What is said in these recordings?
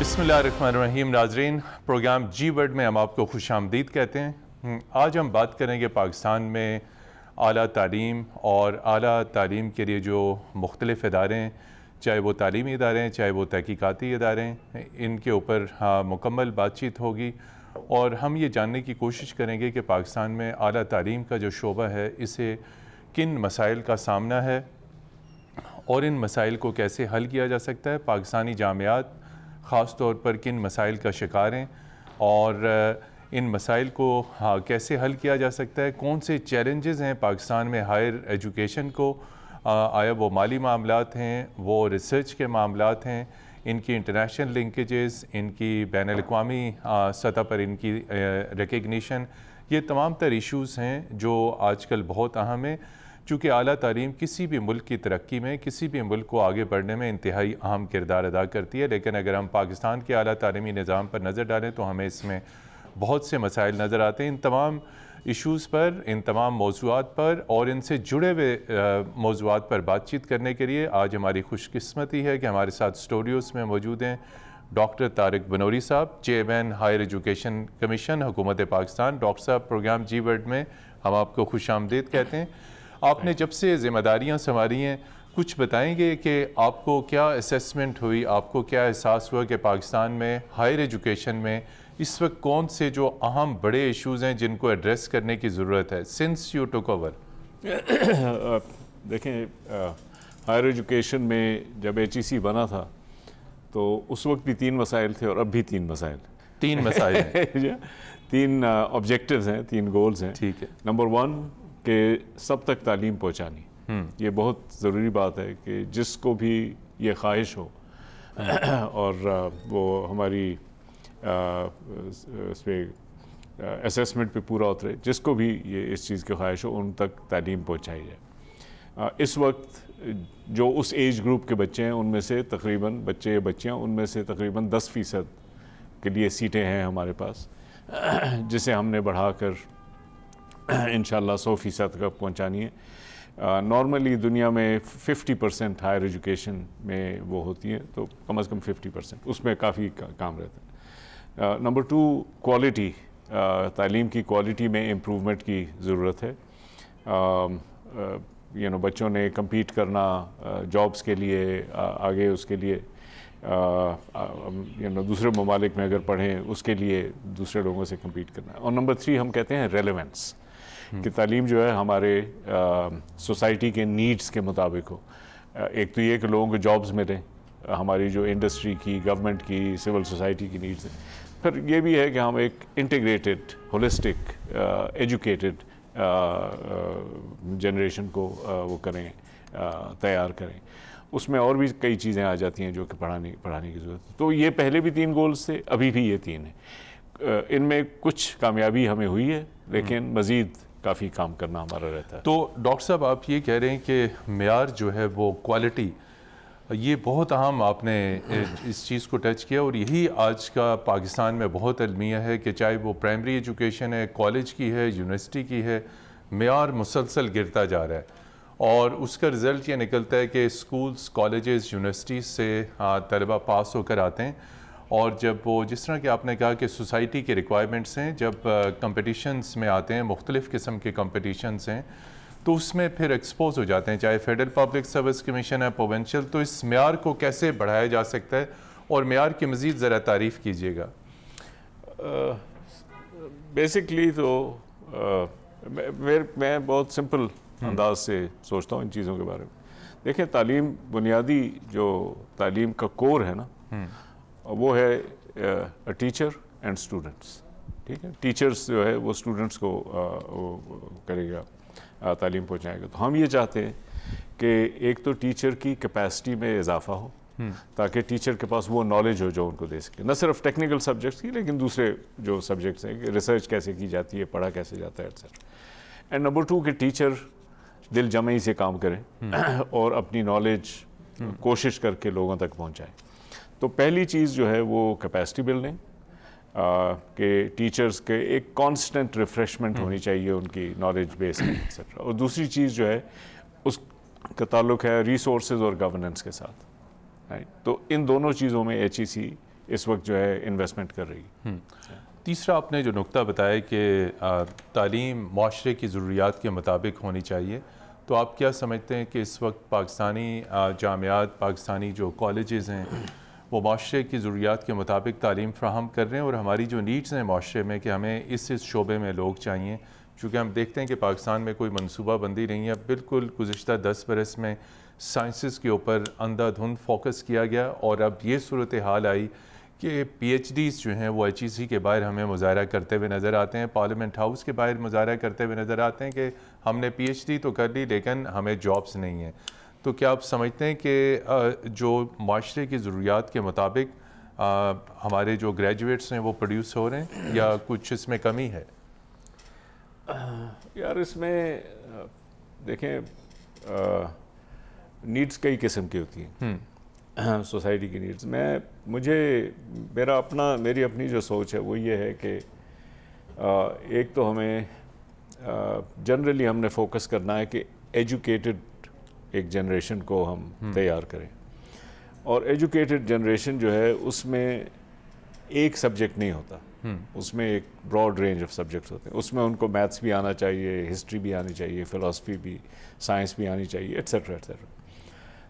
بسم اللہ الرحمن الرحیم. ناظرین، پروگرام جی ورڈ میں ہم آپ کو خوش آمدید کہتے ہیں. آج ہم بات کریں گے پاکستان میں اعلیٰ تعلیم اور اعلیٰ تعلیم کے لیے جو مختلف ادارے ہیں، چاہے وہ تعلیمی ادارے ہیں، چاہے وہ تحقیقاتی ادارے ہیں، ان کے اوپر مکمل بات چیت ہوگی اور ہم یہ جاننے کی کوشش کریں گے کہ پاکستان میں اعلیٰ تعلیم کا جو شعبہ ہے اسے کن مسائل کا سامنا ہے اور ان مسائل کو کیسے حل کیا جا سکتا ہے. پاکستانی جامعات خاص طور پر کن مسائل کا شکار ہیں اور ان مسائل کو کیسے حل کیا جا سکتا ہے. کون سے چیلنجز ہیں پاکستان میں ہائر ایجوکیشن کو، آیا وہ مالی معاملات ہیں، وہ ریسرچ کے معاملات ہیں، ان کی انٹرنیشنل لنکیجز، ان کی بین الاقوامی سطح پر ان کی ریکگنیشن، یہ تمام تر ایشوز ہیں جو آج کل بہت اہم ہیں. چونکہ اعلیٰ تعلیم کسی بھی ملک کی ترقی میں، کسی بھی ملک کو آگے بڑھنے میں انتہائی اہم کردار ادا کرتی ہے، لیکن اگر ہم پاکستان کے اعلیٰ تعلیمی نظام پر نظر ڈالیں تو ہمیں اس میں بہت سے مسائل نظر آتے ہیں. ان تمام ایشوز پر، ان تمام موضوعات پر اور ان سے جڑے ہوئے موضوعات پر بات چیت کرنے کے لیے آج ہماری خوش قسمتی ہے کہ ہمارے ساتھ اسٹوڈیوز میں موجود ہیں ڈاکٹر طارق بنوری صاحب، چیئرمین ہائر ایجوکیشن کمیشن حکومت پاکستان. ڈاکٹر صاحب، پروگرام جی ورڈ میں ہم آپ کو خوش آمدید کہتے ہیں. آپ نے جب سے ذمہ داریاں سنبھالی ہیں، کچھ بتائیں گے کہ آپ کو کیا اسیسمنٹ ہوئی، آپ کو کیا احساس ہوا کہ پاکستان میں ہائر ایجوکیشن میں اس وقت کون سے جو اہم بڑے ایشوز ہیں جن کو ایڈریس کرنے کی ضرورت ہے سنس یو ٹوک اوور؟ دیکھیں، ہائر ایجوکیشن میں جب ایچ ای سی بنا تھا تو اس وقت بھی 3 مسائل تھے اور اب بھی 3 مسائل. 3 مسائل ہیں. 3 آبجیکٹیوز ہیں، 3 گولز ہیں. ٹھیک ہے. نمبر 1 کہ سب تک تعلیم پہنچانی. یہ بہت ضروری بات ہے کہ جس کو بھی یہ خواہش ہو اور وہ ہماری اس پہ اسیسمنٹ پہ پورا اترے، جس کو بھی یہ اس چیز کی خواہش ہو ان تک تعلیم پہنچائی جائے. اس وقت جو اس ایج گروپ کے بچے ہیں ان میں سے تقریباً بچے یا بچیاں ان میں سے تقریباً 10% کے لیے سیٹیں ہیں ہمارے پاس، جسے ہم نے بڑھا کر انشاءاللہ 100% تک پہنچانی ہے. نارملی دنیا میں 50% ہائر ایجوکیشن میں وہ ہوتی ہیں، تو کم از کم 50% اس میں کافی کام رہتا ہے. نمبر 2 کوالٹی، تعلیم کی کوالٹی میں امپروومنٹ کی ضرورت ہے. بچوں نے کمپیٹ کرنا جابس کے لیے، آگے اس کے لیے دوسرے ممالک میں اگر پڑھیں اس کے لیے دوسرے لوگوں سے کمپیٹ کرنا. اور نمبر 3 ہم کہتے ہیں ریلیونس، کہ تعلیم جو ہے ہمارے سوسائٹی کے نیڈز کے مطابق ہو. ایک تو یہ کہ لوگوں کو جابز ملیں، ہماری جو انڈسٹری کی، گورنمنٹ کی، سول سوسائٹی کی نیڈز ہیں. پھر یہ بھی ہے کہ ہم ایک انٹیگریٹڈ، ہولسٹک، ایجوکیٹڈ جنریشن کو وہ کریں، تیار کریں. اس میں اور بھی کئی چیزیں آ جاتی ہیں جو کہ پڑھانے کی ضرورت ہے. تو یہ پہلے بھی 3 گولز تھے، ابھی بھی یہ 3 ہیں. ان میں کچھ کامیابی ہمیں ہوئی ہے لیکن مزید کافی کام کرنا ہمارا رہتا ہے. تو ڈاکٹر صاحب، آپ یہ کہہ رہے ہیں کہ معیار جو ہے وہ کوالٹی، یہ بہت اہم آپ نے اس چیز کو ٹچ کیا، اور یہی آج کا پاکستان میں بہت المیہ ہے کہ چاہے وہ پرائمری ایجوکیشن ہے، کالج کی ہے، یونیورسٹی کی ہے، معیار مسلسل گرتا جا رہا ہے اور اس کا رزلٹ یہ نکلتا ہے کہ اسکولز، کالجز، یونیورسٹیز سے طلبہ پاس ہو کر آتے ہیں اور جب وہ جس طرح کہ آپ نے کہا کہ سوسائٹی کے ریکوائرمنٹس ہیں، جب کمپٹیشنز میں آتے ہیں، مختلف قسم کے کمپٹیشنز ہیں، تو اس میں پھر ایکسپوز ہو جاتے ہیں، چاہے فیڈرل پبلک سروس کمیشن ہے، پروونشل. تو اس معیار کو کیسے بڑھایا جا سکتا ہے اور معیار کی مزید ذرا تعریف کیجیے گا. بیسکلی تو میں بہت سمپل انداز سے سوچتا ہوں ان چیزوں کے بارے میں. دیکھیں، تعلیم، بنیادی جو تعلیم کا کور ہے نا، وہ ہے ٹیچر اینڈ اسٹوڈنٹس. ٹھیک ہے، ٹیچرس جو ہے وہ اسٹوڈنٹس کو کرے گا، تعلیم پہنچائے گا. تو ہم یہ چاہتے ہیں کہ ایک تو ٹیچر کی کیپیسٹی میں اضافہ ہو تاکہ ٹیچر کے پاس وہ نالج ہو جو ان کو دے سکے، نہ صرف ٹیکنیکل سبجیکٹس کی لیکن دوسرے جو سبجیکٹس ہیں، کہ ریسرچ کیسے کی جاتی ہے، پڑھا کیسے جاتا ہے، ایٹسیٹرا. اینڈ نمبر 2 کہ ٹیچر دل جمعی سے کام کریں اور اپنی نالج کوشش کر کے لوگوں تک پہنچائیں. تو پہلی چیز جو ہے وہ کیپیسٹی بلڈنگ، کہ ٹیچرز کے ایک کانسٹنٹ ریفریشمنٹ ہونی چاہیے ان کی نالج بیس میں ایٹسیٹرا. اور دوسری چیز جو ہے اس کا تعلق ہے ریسورسز اور گورننس کے ساتھ. تو ان دونوں چیزوں میں ایچ ای سی اس وقت جو ہے انویسٹمنٹ کر رہی ہے. تیسرا آپ نے جو نقطہ بتایا کہ تعلیم معاشرے کی ضروریات کے مطابق ہونی چاہیے، تو آپ کیا سمجھتے ہیں کہ اس وقت پاکستانی جامعات، پاکستانی جو کالجز ہیں وہ معاشرے کی ضروریات کے مطابق تعلیم فراہم کر رہے ہیں، اور ہماری جو نیڈز ہیں معاشرے میں کہ ہمیں اس شعبے میں لوگ چاہیے، چونکہ ہم دیکھتے ہیں کہ پاکستان میں کوئی منصوبہ بندی نہیں ہے، بالکل گزشتہ 10 برس میں سائنسز کے اوپر اندھا دھند فوکس کیا گیا، اور اب یہ صورتحال آئی کہ پی ایچ ڈیز جو ہیں وہ ایچ ای سی کے باہر ہمیں مظاہرہ کرتے ہوئے نظر آتے ہیں، پارلیمنٹ ہاؤس کے باہر مظاہرہ کرتے ہوئے نظر آتے ہیں کہ ہم نے پی ایچ ڈی تو کر لی لیکن ہمیں جابس نہیں ہیں. تو کیا آپ سمجھتے ہیں کہ جو معاشرے کی ضروریات کے مطابق ہمارے جو گریجویٹس ہیں وہ پروڈیوس ہو رہے ہیں یا کچھ اس میں کمی ہے؟ یار اس میں دیکھیں نیڈز کئی قسم کی ہوتی ہیں سوسائٹی کی نیڈز. میری اپنی جو سوچ ہے وہ یہ ہے کہ ایک تو ہمیں جنرلی ہم نے فوکس کرنا ہے کہ ایجوکیٹڈ ایک جنریشن کو ہم تیار کریں، اور ایجوکیٹڈ جنریشن جو ہے اس میں ایک سبجیکٹ نہیں ہوتا، اس میں ایک براڈ رینج آف سبجیکٹس ہوتے ہیں. اس میں ان کو میتھس بھی آنا چاہیے، ہسٹری بھی آنی چاہیے، فلسفی بھی، سائنس بھی آنی چاہیے، ایٹسیٹرا ایٹسیٹرا.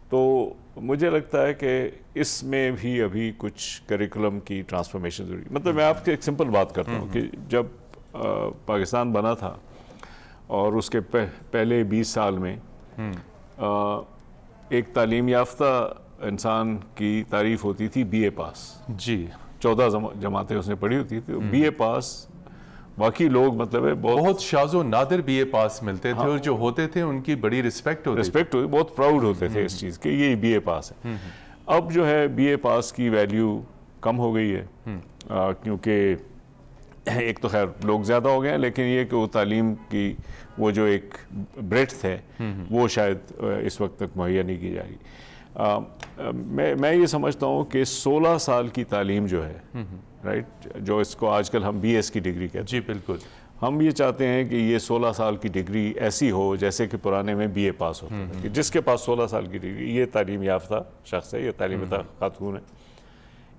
تو مجھے لگتا ہے کہ اس میں بھی ابھی کچھ کریکولم کی ٹرانسفارمیشن ضروری. مطلب میں آپ کی ایک سمپل بات کرتا ہوں کہ جب پاکستان بنا تھا اور اس کے پہلے 20 سال میں ایک تعلیم یافتہ انسان کی تعریف ہوتی تھی بی اے پاس. جی 14 جماعتیں اس نے پڑھی ہوتی تھی. بی اے پاس باقی لوگ مطلب ہے بہت شاذ و نادر بی اے پاس ملتے تھے، اور جو ہوتے تھے ان کی بڑی رسپیکٹ ہوتی، بہت پراؤڈ ہوتے تھے اس چیز کہ یہ بی اے پاس ہے. اب جو ہے بی اے پاس کی ویلیو کم ہو گئی ہے، کیونکہ ایک تو خیر لوگ زیادہ ہو گئے ہیں، لیکن یہ کہ وہ تعلیم کی وہ جو ایک بریڈتھ ہے وہ شاید اس وقت تک مہیا نہیں کی جا رہی. میں یہ سمجھتا ہوں کہ 16 سال کی تعلیم جو ہے رائٹ، جو اس کو آج کل ہم بی ایس کی ڈگری کہتے ہیں. جی بالکل. ہم یہ چاہتے ہیں کہ یہ 16 سال کی ڈگری ایسی ہو جیسے کہ پرانے میں بی اے پاس ہوتا ہے، کہ جس کے پاس 16 سال کی ڈگری، یہ تعلیم یافتہ شخص ہے، یہ تعلیم یافتہ خاتون ہے،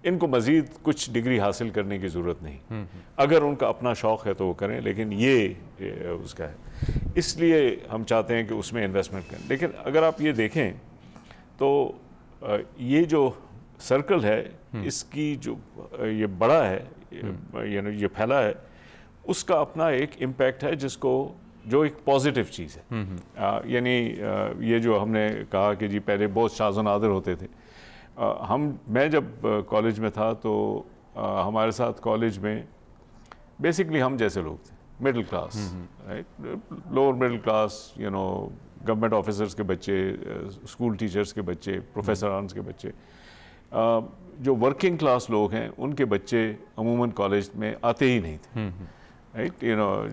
ان کو مزید کچھ ڈگری حاصل کرنے کی ضرورت نہیں. اگر ان کا اپنا شوق ہے تو وہ کریں، لیکن یہ اس کا ہے، اس لیے ہم چاہتے ہیں کہ اس میں انویسٹمنٹ کریں. لیکن اگر آپ یہ دیکھیں تو یہ جو سرکل ہے اس کی جو یہ بڑا ہے، یعنی یہ پھیلا ہے، اس کا اپنا ایک امپیکٹ ہے جو ایک پازیٹیو چیز ہے. یعنی یہ جو ہم نے کہا کہ جی پہلے بہت شاذ و نادر ہوتے تھے. میں جب کالج میں تھا تو ہمارے ساتھ کالج میں بیسکلی ہم جیسے لوگ تھے، middle class, lower middle class, government officers کے بچے، اسکول ٹیچرز کے بچے، پروفیسرانز کے بچے. جو ورکنگ کلاس لوگ ہیں ان کے بچے عموماً کالج میں آتے ہی نہیں تھے. رائٹ،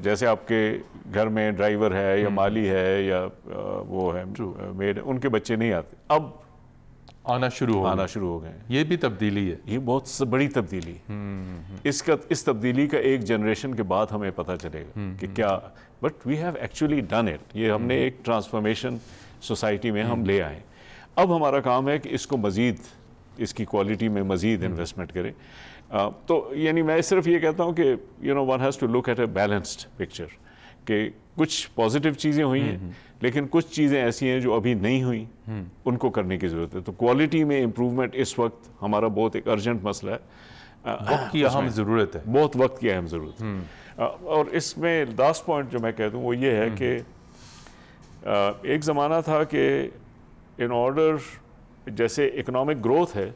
جیسے آپ کے گھر میں ڈرائیور ہے یا مالی ہے یا وہ ہے میڈ، ان کے بچے نہیں آتے. اب آنا شروع ہو گئے. یہ بھی تبدیلی ہے، یہ بہت بڑی تبدیلی ہے. اس تبدیلی کا ایک جنریشن کے بعد ہمیں پتہ چلے گا کہ کیا، but we have actually done it. یہ ہم نے ایک ٹرانسفارمیشن سوسائٹی میں ہم لے آئے. اب ہمارا کام ہے کہ اس کو مزید، اس کی کوالٹی میں مزید انویسٹمنٹ کریں. تو یعنی میں صرف یہ کہتا ہوں کہ one has to look at a balanced picture, کہ کچھ پازیٹیو چیزیں ہوئی ہیں لیکن کچھ چیزیں ایسی ہیں جو ابھی نہیں ہوئیں، ان کو کرنے کی ضرورت ہے. تو کوالٹی میں امپروومنٹ اس وقت ہمارا بہت ایک ارجنٹ مسئلہ ہے، وقت کی اہم ضرورت ہے، بہت وقت کی اہم ضرورت ہے. اور اس میں لاسٹ پوائنٹ جو میں کہہ دوں وہ یہ ہے کہ ایک زمانہ تھا کہ ان آرڈر، جیسے اکنامک گروتھ ہے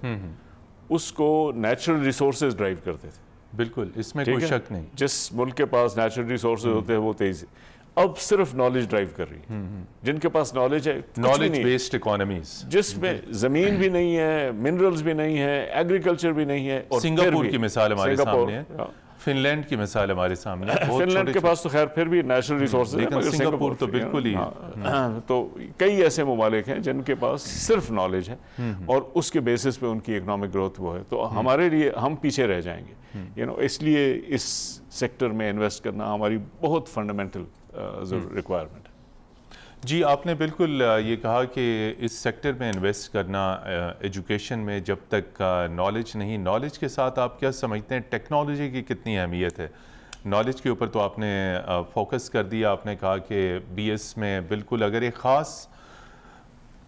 اس کو نیچرل ریسورسز ڈرائیو کرتے تھے. بالکل، اس میں کوئی شک نہیں. جس ملک کے پاس نیچرل ریسورسز ہوتے ہیں وہ تیزی، اب صرف نالج ڈرائیو کر رہی ہے. جن کے پاس نالج ہے، نالج بیسڈ اکانومیز، جس میں زمین بھی نہیں ہے، منرلز بھی نہیں ہے، ایگریکلچر بھی نہیں ہے. اور سنگاپور کی مثال ہمارے سامنے ہے، فن لینڈ کی مثال ہمارے سامنے ہے. فن لینڈ کے پاس تو خیر پھر بھی نیچرل ریسورسز ہیں، لیکن سنگاپور تو بالکل ہی. تو کئی ایسے ممالک ہیں جن کے پاس صرف نالج ہے اور اس کے بیسس پہ ان کی اکنامک گروتھ وہ ہے. تو ہمارے لیے ہم پیچھے رہ جائیں گے. اس لیے اس سیکٹر میں انویسٹ کرنا ہماری بہت فنڈامنٹل ریکوائرمنٹ ہے. جی آپ نے بالکل یہ کہا کہ اس سیکٹر میں انویسٹ کرنا ایجوکیشن میں جب تک نالج نہیں، نالج کے ساتھ آپ کیا سمجھتے ہیں ٹیکنالوجی کی کتنی اہمیت ہے؟ نالج کے اوپر تو آپ نے فوکس کر دیا، آپ نے کہا کہ بی ایس میں بالکل اگر ایک خاص،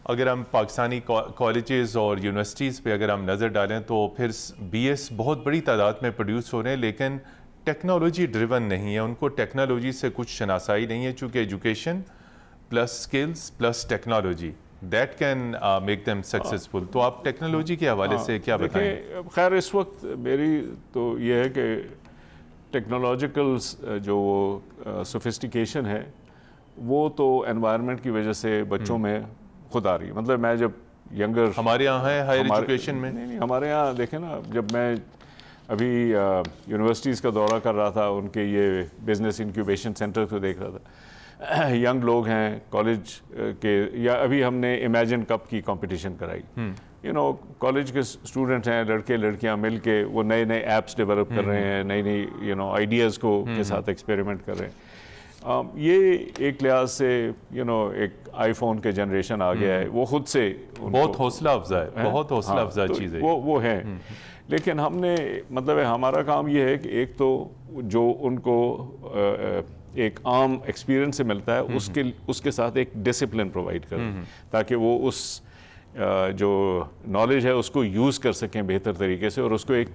اگر ہم پاکستانی کالجز اور یونیورسٹیز پہ اگر ہم نظر ڈالیں تو پھر بی ایس بہت بڑی تعداد میں پروڈیوس ہو رہے ہیں لیکن ٹیکنالوجی ڈریون نہیں ہے، ان کو ٹیکنالوجی سے کچھ شناسائی نہیں ہے، چونکہ education plus skills plus technology that can make them successful. تو آپ ٹیکنالوجی کے حوالے سے کیا بتائیں؟ خیر اس وقت میری تو یہ ہے کہ ٹیکنالوجیکل جو سوفسٹیکیشن ہے وہ تو انوائرمنٹ کی وجہ سے بچوں میں خود آ رہی ہے. مطلب میں جب ینگر ہمارے یہاں ہے ہائر ایجوکیشن میں نہیں ہمارے یہاں دیکھیں نا، جب میں ابھی یونیورسٹیز کا دورہ کر رہا تھا، ان کے یہ بزنس انکیوبیشن سینٹر کو دیکھ رہا تھا، ینگ لوگ ہیں کالج کے، یا ابھی ہم نے امیجن کپ کی کمپٹیشن کرائی، کالج کے اسٹوڈنٹس ہیں، لڑکے لڑکیاں مل کے وہ نئے نئے ایپس ڈیولپ کر رہے ہیں، نئی نئی آئیڈیاز کو کے ساتھ ایکسپیریمنٹ کر رہے ہیں. یہ ایک لحاظ سے ایک آئی فون کے جنریشن آ گیا ہے، وہ خود سے بہت حوصلہ افزا ہے، بہت حوصلہ افزا چیز ہے وہ ہے. لیکن ہم نے مطلب ہمارا کام یہ ہے کہ ایک تو جو ان کو ایک عام ایکسپیرئنس سے ملتا ہے اس کے ساتھ ایک ڈسپلن پرووائڈ کریں تاکہ وہ اس جو نالج ہے اس کو یوز کر سکیں بہتر طریقے سے اور اس کو ایک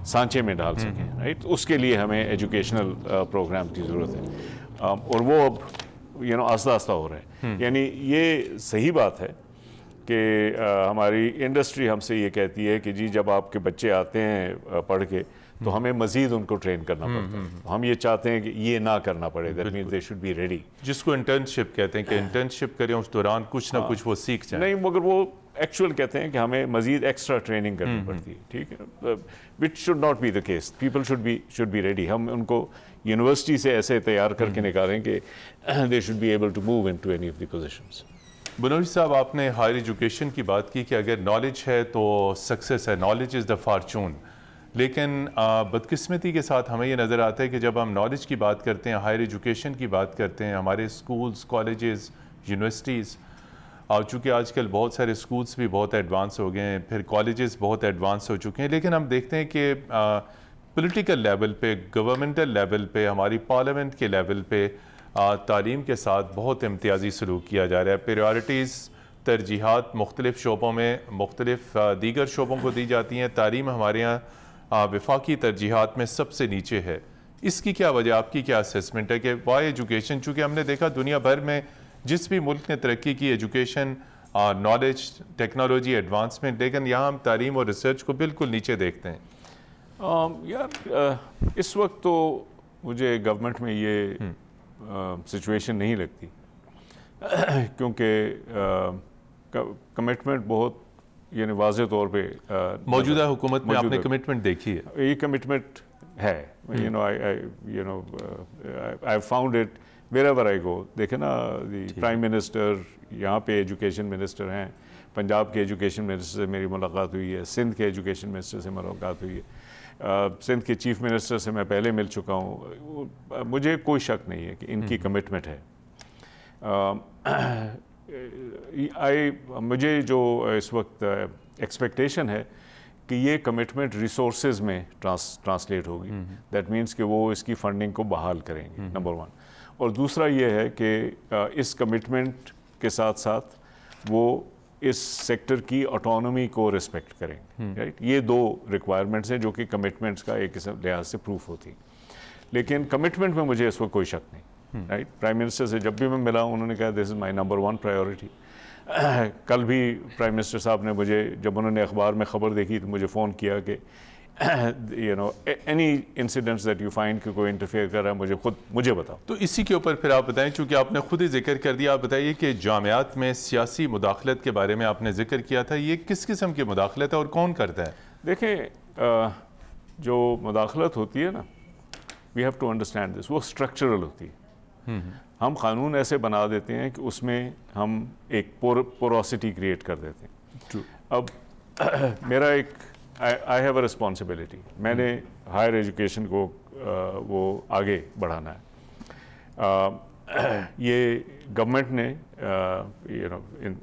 سانچے میں ڈال سکیں. رائٹ، اس کے لیے ہمیں ایجوکیشنل پروگرام کی ضرورت ہے اور وہ اب آہستہ آہستہ ہو رہے ہیں. یعنی یہ صحیح بات ہے کہ ہماری انڈسٹری ہم سے یہ کہتی ہے کہ جی جب آپ کے بچے آتے ہیں پڑھ کے تو ہمیں مزید ان کو ٹرین کرنا پڑتا ہے. ہم یہ چاہتے ہیں کہ یہ نہ کرنا پڑے، that means they should be ready, جس کو انٹرنشپ کہتے ہیں کہ انٹرنشپ کریں اس دوران کچھ نہ کچھ وہ سیکھ جائیں. نہیں مگر وہ ایکچوئل کہتے ہیں کہ ہمیں مزید ایکسٹرا ٹریننگ کرنی پڑتی ہے. ٹھیک ہے، which should not be the case. People should be ready. ہم ان کو یونیورسٹی سے ایسے تیار کر کے نکالیں کہ they should be able to move into any of the positions. Banuri صاحب آپ نے ہائر ایجوکیشن کی بات کی کہ اگر نالج ہے تو سکسیس ہے، نالج از دا فارچون. لیکن بدقسمتی کے ساتھ ہمیں یہ نظر آتا ہے کہ جب ہم نالج کی بات کرتے ہیں، ہائر ایجوکیشن کی بات کرتے ہیں، ہمارے اسکولز، کالجز، یونیورسٹیز، اور چونکہ آج کل بہت سارے اسکولز بھی بہت ایڈوانس ہو گئے ہیں، پھر کالجز بہت ایڈوانس ہو چکے ہیں، لیکن ہم دیکھتے ہیں کہ پولیٹیکل لیول پہ، گورنمنٹل لیول پہ، ہماری پارلیمنٹ کے لیول پہ تعلیم کے ساتھ بہت امتیازی سلوک کیا جا رہا ہے. پریورٹیز، ترجیحات مختلف شعبوں میں مختلف دیگر شعبوں کو دی جاتی ہیں. تعلیم ہمارے یہاں وفاقی ترجیحات میں سب سے نیچے ہے. اس کی کیا وجہ، آپ کی کیا اسیسمنٹ ہے کہ وائی ایجوکیشن؟ چونکہ ہم نے دیکھا دنیا بھر میں جس بھی ملک نے ترقی کی، ایجوکیشن، نالج، ٹیکنالوجی، ایڈوانسمنٹ، لیکن یہاں ہم تعلیم اور ریسرچ کو بالکل نیچے دیکھتے ہیں. یار اس وقت تو مجھے گورنمنٹ میں یہ سچویشن نہیں لگتی کیونکہ کمٹمنٹ بہت یعنی واضح طور پہ موجودہ حکومت میں آپ نے کمٹمنٹ دیکھی ہے. یہ کمٹمنٹ ہے. I found it wherever I go. دیکھیں نا دی پرائم منسٹر یہاں پہ ایجوکیشن منسٹر ہیں، پنجاب کے ایجوکیشن منسٹر سے میری ملاقات ہوئی ہے، سندھ کے ایجوکیشن منسٹر سے ملاقات ہوئی ہے، سندھ کے چیف منسٹر سے میں پہلے مل چکا ہوں. مجھے کوئی شک نہیں ہے کہ ان کی کمٹمنٹ ہے. مجھے جو اس وقت ایکسپیکٹیشن ہے کہ یہ کمٹمنٹ ریسورسز میں ٹرانسلیٹ ہوگی. دیٹ مینس کہ وہ اس کی فنڈنگ کو بحال کریں گے، نمبر ون. اور دوسرا یہ ہے کہ اس کمٹمنٹ کے ساتھ ساتھ وہ اس سیکٹر کی آٹونومی کو ریسپیکٹ کریں گے. رائٹ، یہ دو ریکوائرمنٹس ہیں جو کہ کمٹمنٹس کا ایک لحاظ سے پروف ہوتی ہیں. لیکن کمٹمنٹ میں مجھے اس وقت کوئی شک نہیں. رائٹ، پرائم منسٹر سے جب بھی میں ملا انہوں نے کہا دس از مائی نمبر ون پرائیورٹی. کل بھی پرائم منسٹر صاحب نے مجھے جب انہوں نے اخبار میں خبر دیکھی تو مجھے فون کیا کہ any incidents that you find کہ کوئی انٹرفیئر کر رہا ہے مجھے بتاؤ. تو اسی کے اوپر پھر آپ بتائیں، چونکہ آپ نے خود ہی ذکر کر دیا، آپ بتائیے کہ جامعات میں سیاسی مداخلت کے بارے میں آپ نے ذکر کیا تھا، یہ کس قسم کی مداخلت ہے اور کون کرتا ہے؟ دیکھیں جو مداخلت ہوتی ہے نا، we have to understand this, وہ اسٹرکچرل ہوتی ہے. ہم قانون ایسے بنا دیتے ہیں کہ اس میں ہم ایک پوروسٹی کریٹ کر دیتے ہیں. اب میرا ایک آئی ہیو اے رسپانسبلٹی، میں نے ہائر ایجوکیشن کو وہ آگے بڑھانا ہے. یہ گورنمنٹ نے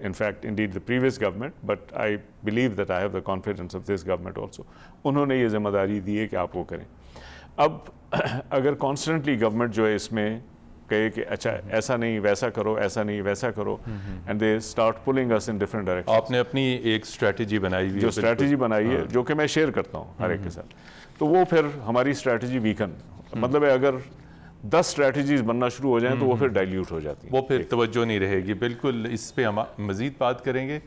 in fact indeed the previous government, but I believe that I have the confidence of this government also, انہوں نے یہ ذمہ داری دی ہے کہ آپ وہ کریں. اب اگر کانسٹنٹلی گورنمنٹ جو ہے اس میں کہے کہ اچھا ایسا نہیں ویسا کرو، ایسا نہیں ویسا کرو، and they start pulling us in different direction. آپ نے اپنی ایک اسٹریٹجی بنائی ہوئی ہے، جو اسٹریٹجی بنائی ہے جو کہ میں شیئر کرتا ہوں ہر ایک کے ساتھ، تو وہ پھر ہماری اسٹریٹجی ویکن، مطلب ہے اگر 10 اسٹریٹجیز بننا شروع ہو جائیں تو وہ پھر ڈائلیوٹ ہو جاتی ہیں، وہ پھر توجہ نہیں رہے گی. بالکل اس پہ ہم مزید بات کریں گے.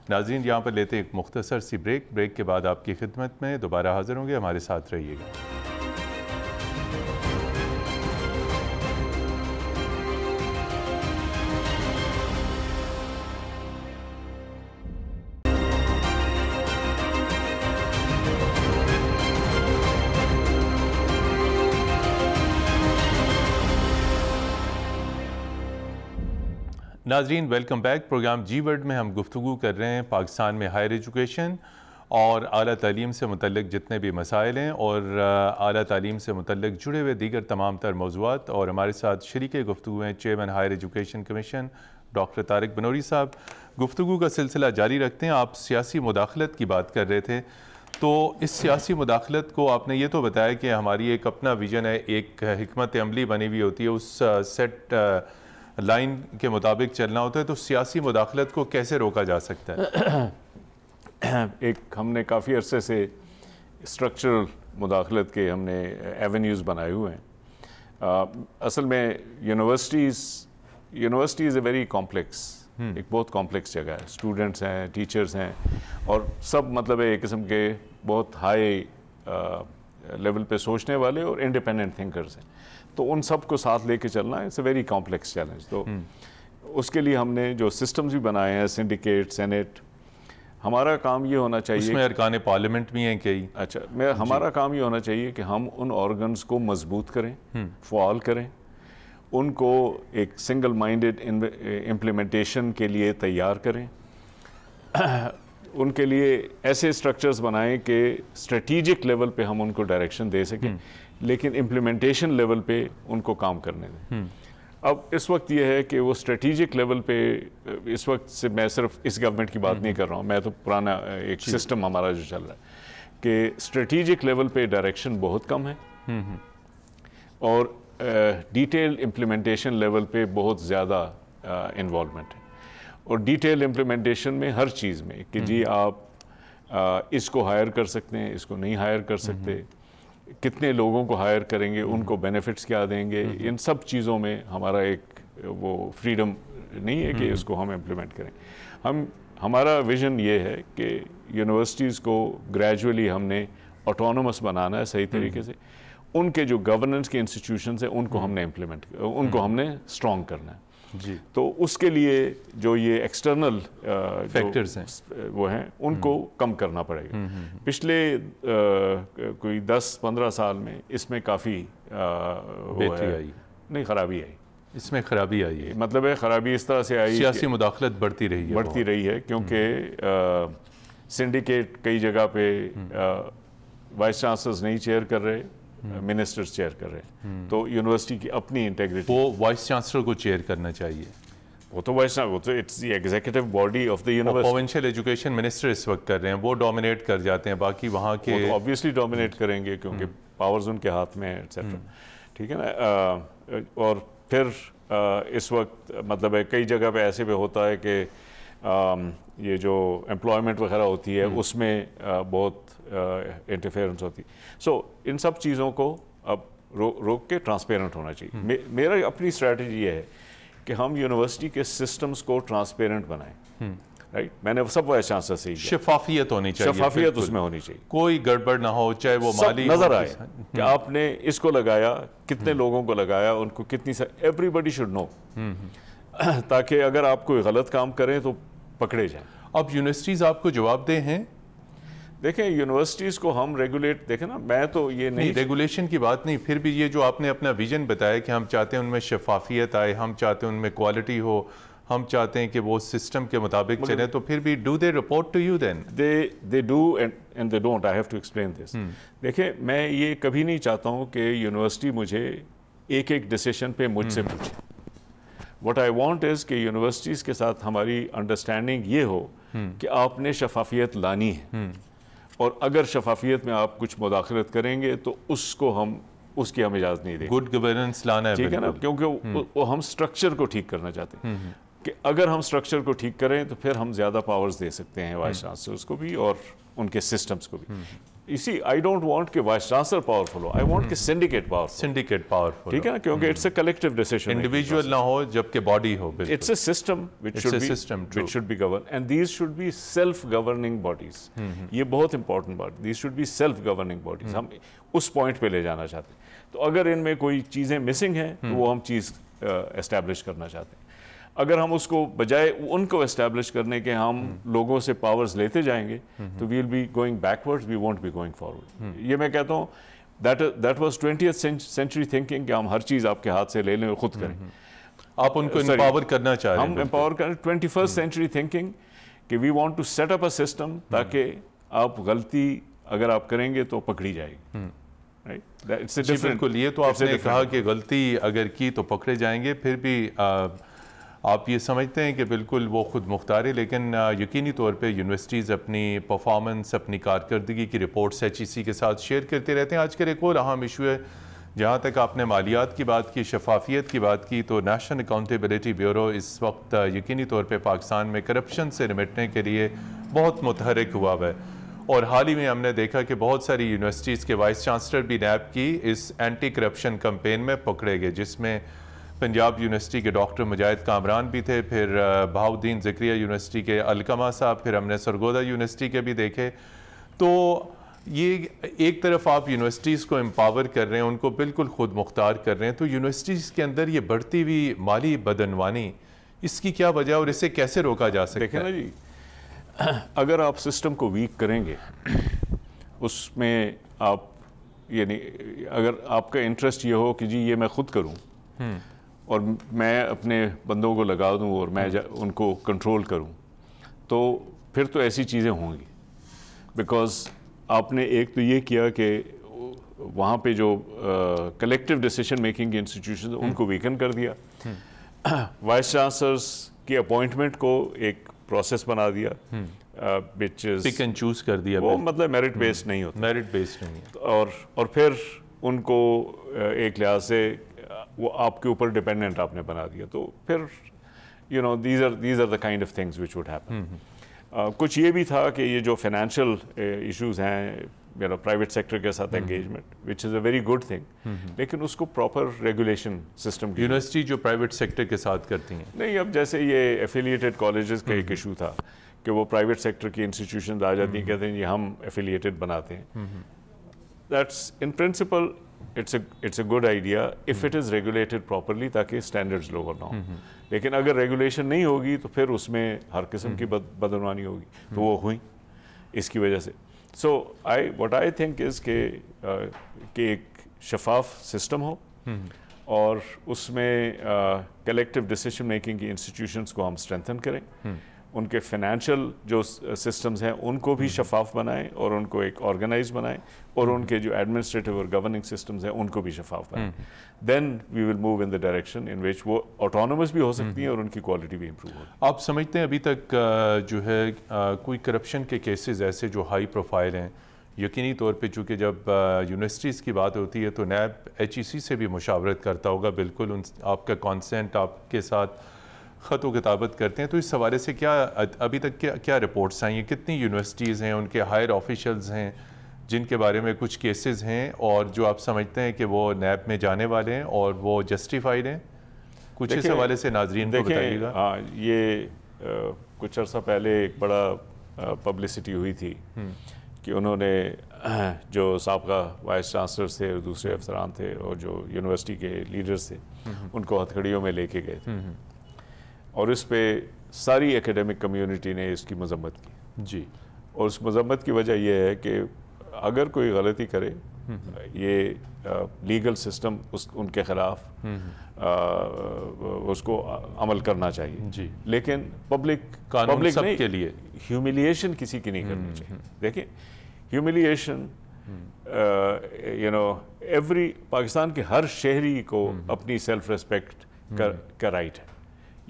ناظرین یہاں پر لیتے ہیں ایک مختصر سی بریک کے بعد آپ کی خدمت میں دوبارہ حاضر ہوں گے. ہمارے ساتھ رہیے گا. ناظرین ویلکم بیک. پروگرام جی ورڈ میں ہم گفتگو کر رہے ہیں پاکستان میں ہائر ایجوکیشن اور اعلیٰ تعلیم سے متعلق جتنے بھی مسائل ہیں اور اعلیٰ تعلیم سے متعلق جڑے ہوئے دیگر تمام تر موضوعات. اور ہمارے ساتھ شریک گفتگو ہیں chairman higher education commission doctor Tariq Banuri صاحب. گفتگو کا سلسلہ جاری رکھتے ہیں. آپ سیاسی مداخلت کی بات کر رہے تھے، تو اس سیاسی مداخلت کو آپ نے یہ تو بتایا کہ ہماری ایک اپنا ویژن ہے، ایک حکمت عملی بنی ہوئی ہوتی ہے، اس سیٹ لائن کے مطابق چلنا ہوتا ہے. تو سیاسی مداخلت کو کیسے روکا جا سکتا ہے؟ ایک ہم نے کافی عرصے سے اسٹرکچرل مداخلت کے ہم نے ایونیوز بنائے ہوئے ہیں. اصل میں university is a very complex, ایک بہت کمپلیکس جگہ ہے. اسٹوڈنٹس ہیں، ٹیچرز ہیں، اور سب مطلب ہے ایک قسم کے بہت ہائی لیول پہ سوچنے والے اور انڈیپینڈنٹ تھنکرز ہیں. تو ان سب کو ساتھ لے کے چلنا it's a very complex challenge. تو اس کے لیے ہم نے جو سسٹمز بھی بنائے ہیں، سنڈیکیٹ، سینٹ، ہمارا کام یہ ہونا چاہیے، اس میں ارکان پارلیمنٹ بھی ہیں کئی. اچھا ہمارا کام یہ ہونا چاہیے کہ ہم ان آرگنز کو مضبوط کریں، فعال کریں، ان کو ایک سنگل مائنڈڈ امپلیمنٹیشن کے لیے تیار کریں، ان کے لیے ایسے اسٹرکچرز بنائیں کہ اسٹریٹیجک لیول پہ ہم ان کو ڈائریکشن دے سکیں، لیکن امپلیمنٹیشن لیول پہ ان کو کام کرنے دیں. اب اس وقت یہ ہے کہ وہ اسٹریٹیجک لیول پہ، اس وقت سے میں صرف اس گورنمنٹ کی بات نہیں کر رہا ہوں، میں تو پرانا ایک سسٹم ہمارا جو چل رہا ہے کہ اسٹریٹیجک لیول پہ ڈائریکشن بہت کم ہے اور ڈیٹیل امپلیمنٹیشن لیول پہ بہت زیادہ انوالومنٹ ہے. اور ڈیٹیل امپلیمنٹیشن میں ہر چیز میں کہ جی آپ اس کو ہائر کر سکتے ہیں، اس کو نہیں ہائر کر سکتے، کتنے لوگوں کو ہائر کریں گے، ان کو بینیفٹس کیا دیں گے، ان سب چیزوں میں ہمارا ایک وہ فریڈم نہیں ہے کہ اس کو ہم امپلیمنٹ کریں. ہمارا ویژن یہ ہے کہ یونیورسٹیز کو گریجولی ہم نے آٹونومس بنانا ہے صحیح طریقے سے. ان کے جو گورننس کے انسٹیٹیوشنز ہیں ان کو ہم نے ان کو ہم نے اسٹرانگ کرنا ہے. جی. تو اس کے لیے جو یہ ایکسٹرنل فیکٹرز ہیں وہ ہیں ان کو کم کرنا پڑے گا. پچھلے کوئی 10-15 سال میں اس میں کافی بہتری آئی نہیں، خرابی آئی. اس میں خرابی آئی ہے، مطلب ہے خرابی اس طرح سے آئی، سیاسی مداخلت بڑھتی رہی ہے کیونکہ سنڈیکیٹ کئی جگہ پہ وائس چانسلرز نہیں چیئر کر رہے، منسٹرز چیئر کر رہے ہیں. تو یونیورسٹی کی اپنی انٹیگریٹی، وہ وائس چانسلر کو چیئر کرنا چاہیے. وہ تو it's the executive body of the university. Provincial education minister اس وقت کر رہے ہیں، وہ ڈومینیٹ کر جاتے ہیں، باقی وہاں کے وہ تو آبویسلی ڈومینیٹ کریں گے کیونکہ پاورز ان کے ہاتھ میں ہیں ایٹسیٹرا. ٹھیک ہے نا. اور پھر اس وقت مطلب ہے کئی جگہ پہ ایسے پہ ہوتا ہے کہ یہ جو امپلائمنٹ وغیرہ ہوتی ہے اس میں بہت انٹرفیئرنس ہوتی. سو ان سب چیزوں کو اب روک کے ٹرانسپیرنٹ ہونا چاہیے. میرا اپنی اسٹریٹجی یہ ہے کہ ہم یونیورسٹی کے سسٹمز کو ٹرانسپیرنٹ بنائیں. رائٹ، میں نے سب وائس چانسلر سے شفافیت ہونی چاہیے، شفافیت اس میں ہونی چاہیے، کوئی گڑبڑ نہ ہو، چاہے وہ مالی نظر آئے کہ آپ نے اس کو لگایا، کتنے لوگوں کو لگایا، ان کو کتنی ایوری بڈی شوڈ نو، تاکہ اگر آپ کوئی غلط کام کریں تو پکڑے جائیں. اب یونیورسٹیز آپ کو جواب دہ ہیں؟ دیکھیں یونیورسٹیز کو ہم ریگولیٹ، دیکھیں نا، میں تو یہ نہیں ریگولیشن کی بات نہیں، پھر بھی یہ جو آپ نے اپنا ویژن بتایا کہ ہم چاہتے ہیں ان میں شفافیت آئے، ہم چاہتے ہیں ان میں کوالٹی ہو، ہم چاہتے ہیں کہ وہ سسٹم کے مطابق چلیں، تو پھر بھی do they report to you then? They do and they don't. I have to explain this. دیکھیں میں یہ کبھی نہیں چاہتا ہوں کہ یونیورسٹی مجھے ایک ڈیسیشن پہ مجھ سے پوچھے. what I want is کہ یونیورسٹیز کے ساتھ ہماری انڈرسٹینڈنگ یہ ہو کہ آپ نے شفافیت لانی ہے، اور اگر شفافیت میں آپ کچھ مداخلت کریں گے تو اس کی ہم اجازت نہیں دیں گے. گڈ گورننس لانا ہے، ٹھیک ہے نا، کیونکہ ہم اسٹرکچر کو ٹھیک کرنا چاہتے ہیں کہ اگر ہم اسٹرکچر کو ٹھیک کریں تو پھر ہم زیادہ پاورز دے سکتے ہیں وائس چانسلرس کو بھی اور ان کے سسٹمز کو بھی. اسی آئی ڈونٹ وانٹ کہ وائس چانسلر پاورفل ہو، آئی وانٹ کہ سنڈیکیٹ پاورفل، ٹھیک ہے نا، کیونکہ it's a collective decision, individual نہ ہو جبکہ باڈی ہو. It's a system which should be governed, and these should be self-governing bodies. یہ بہت امپورٹنٹ بات، these should be self-governing bodies. ہم اس پوائنٹ پہ لے جانا چاہتے ہیں. تو اگر ان میں کوئی چیزیں مسنگ ہیں تو وہ ہم چیز اسٹیبلش کرنا چاہتے ہیں. اگر ہم اس کو بجائے ان کو اسٹیبلش کرنے کے ہم لوگوں سے پاورز لیتے جائیں گے تو we will be going backward, we won't be going forward. یہ میں کہتا ہوں that was 20th century thinking کہ ہم ہر چیز آپ کے ہاتھ سے لے لیں اور خود کریں. آپ ان کو امپاور کرنا چاہ رہے ہیں. ہم امپاور کریں. 21st century thinking کہ we want to set up a system تاکہ آپ غلطی اگر آپ کریں گے تو پکڑی جائے گی. بالکل، یہ تو آپ نے کہا کہ غلطی اگر کی تو پکڑے جائیں گے. پھر بھی آپ یہ سمجھتے ہیں کہ بالکل وہ خود مختار ہے، لیکن یقینی طور پہ یونیورسٹیز اپنی پرفارمنس، اپنی کارکردگی کی رپورٹس HEC کے ساتھ شیئر کرتے رہتے ہیں. آج کل ایک اور اہم ایشو ہے، جہاں تک آپ نے مالیات کی بات کی، شفافیت کی بات کی، تو نیشنل اکاؤنٹیبلٹی بیورو اس وقت یقینی طور پہ پاکستان میں کرپشن سے نمٹنے کے لیے بہت متحرک ہوا ہے. اور حال ہی میں ہم نے دیکھا کہ بہت ساری یونیورسٹیز کے وائس چانسلر بھی نیب کی اس اینٹی کرپشن کمپین میں پکڑے گئے، جس میں پنجاب یونیورسٹی کے ڈاکٹر مجاہد کامران بھی تھے، پھر بہاؤالدین زکریا یونیورسٹی کے علقمہ صاحب، پھر ہم نے سرگودا یونیورسٹی کے بھی دیکھے. تو یہ ایک طرف آپ یونیورسٹیز کو امپاور کر رہے ہیں، ان کو بالکل خود مختار کر رہے ہیں، تو یونیورسٹیز کے اندر یہ بڑھتی ہوئی مالی بدعنوانی، اس کی کیا وجہ اور اسے کیسے روکا جا سکتا ہے؟ دیکھیں نا جی، اگر آپ سسٹم کو ویک کریں گے، اس میں آپ یعنی اگر آپ کا انٹرسٹ یہ ہو کہ جی یہ میں خود کروں اور میں اپنے بندوں کو لگا دوں اور میں ان کو کنٹرول کروں، تو پھر تو ایسی چیزیں ہوں گی. بیکاز آپ نے ایک تو یہ کیا کہ وہاں پہ جو کلیکٹیو ڈیسیشن میکنگ انسٹیٹیوشن ان کو ویکن کر دیا. وائس چانسلرس کی اپوائنٹمنٹ کو ایک پروسیس بنا دیا، پک اینڈ چوز کر دیا. وہ مطلب میرٹ بیسڈ نہیں ہوتا، میرٹ بیسڈ نہیں ہے. اور پھر ان کو ایک لحاظ سے وہ آپ کے اوپر ڈیپینڈنٹ آپ نے بنا دیا. تو پھر you know these are the kind of things which would happen. کچھ یہ بھی تھا کہ یہ جو فائنینشیل ایشوز ہیں، پرائیویٹ سیکٹر کے ساتھ engagement which is a very good thing, لیکن اس کو پراپر ریگولیشن سسٹم کی یونیورسٹی جو پرائیویٹ سیکٹر کے ساتھ کرتی ہیں نہیں. اب جیسے یہ ایفیلیٹڈ کالجز کا ایک ایشو تھا کہ وہ پرائیویٹ سیکٹر کی انسٹیٹیوشنز آ جاتی ہیں، کہتے ہیں یہ ہم ایفیلیٹڈ بناتے ہیں. That's in principle it's a good idea if it is regulated properly تاکہ standards lower نہ ہوں. لیکن اگر ریگولیشن نہیں ہوگی تو پھر اس میں ہر قسم کی بدعنوانی ہوگی، تو وہ ہوئی اس کی وجہ سے. So what I think is کہ ایک شفاف سسٹم ہو اور اس میں کلیکٹیو ڈیسیشن میکنگ کی انسٹیٹیوشنس کو ہم اسٹرینتھن کریں، ان کے فائنینشیل جو سسٹمز ہیں ان کو بھی شفاف بنائیں اور ان کو ایک آرگنائز بنائیں، اور ان کے جو ایڈمنسٹریٹو اور گورننگ سسٹمز ہیں ان کو بھی شفاف بنائیں. دین وی will move in the direction ان وچ وہ آٹونومس بھی ہو سکتی ہیں اور ان کی کوالٹی بھی امپروو ہوگی. آپ سمجھتے ہیں ابھی تک جو ہے کوئی کرپشن کے کیسز ایسے جو ہائی پروفائل ہیں؟ یقینی طور پہ چونکہ جب یونیورسٹیز کی بات ہوتی ہے تو نیب HEC سے بھی مشاورت کرتا ہوگا، بالکل آپ کا کانسینٹ آپ کے ساتھ خط و کتابت کرتے ہیں. تو اس حوالے سے کیا ابھی تک کیا رپورٹس آئی ہیں؟ کتنی یونیورسٹیز ہیں، ان کے ہائر آفیشلز ہیں جن کے بارے میں کچھ کیسز ہیں اور جو آپ سمجھتے ہیں کہ وہ نیب میں جانے والے ہیں اور وہ جسٹیفائڈ ہیں؟ کچھ اس حوالے سے ناظرین کو بتائیے گا. ہاں، یہ کچھ عرصہ پہلے ایک بڑا پبلسٹی ہوئی تھی کہ انہوں نے جو سابقہ وائس چانسلر تھے اور دوسرے افسران تھے اور جو یونیورسٹی کے لیڈرز تھے ان کو ہتھکڑیوں میں لے کے گئے تھے، اور اس پہ ساری اکیڈمک کمیونٹی نے اس کی مذمت کی. جی. اور اس مذمت کی وجہ یہ ہے کہ اگر کوئی غلطی کرے، یہ لیگل سسٹم ان کے خلاف اس کو عمل کرنا چاہیے. جی. لیکن پبلک سب کے لیے ہیوملیشن کسی کی نہیں کرنی چاہیے. دیکھیں، ہیوملیشن پاکستان کے ہر شہری کو اپنی سیلف ریسپیکٹ کا رائٹ ہے.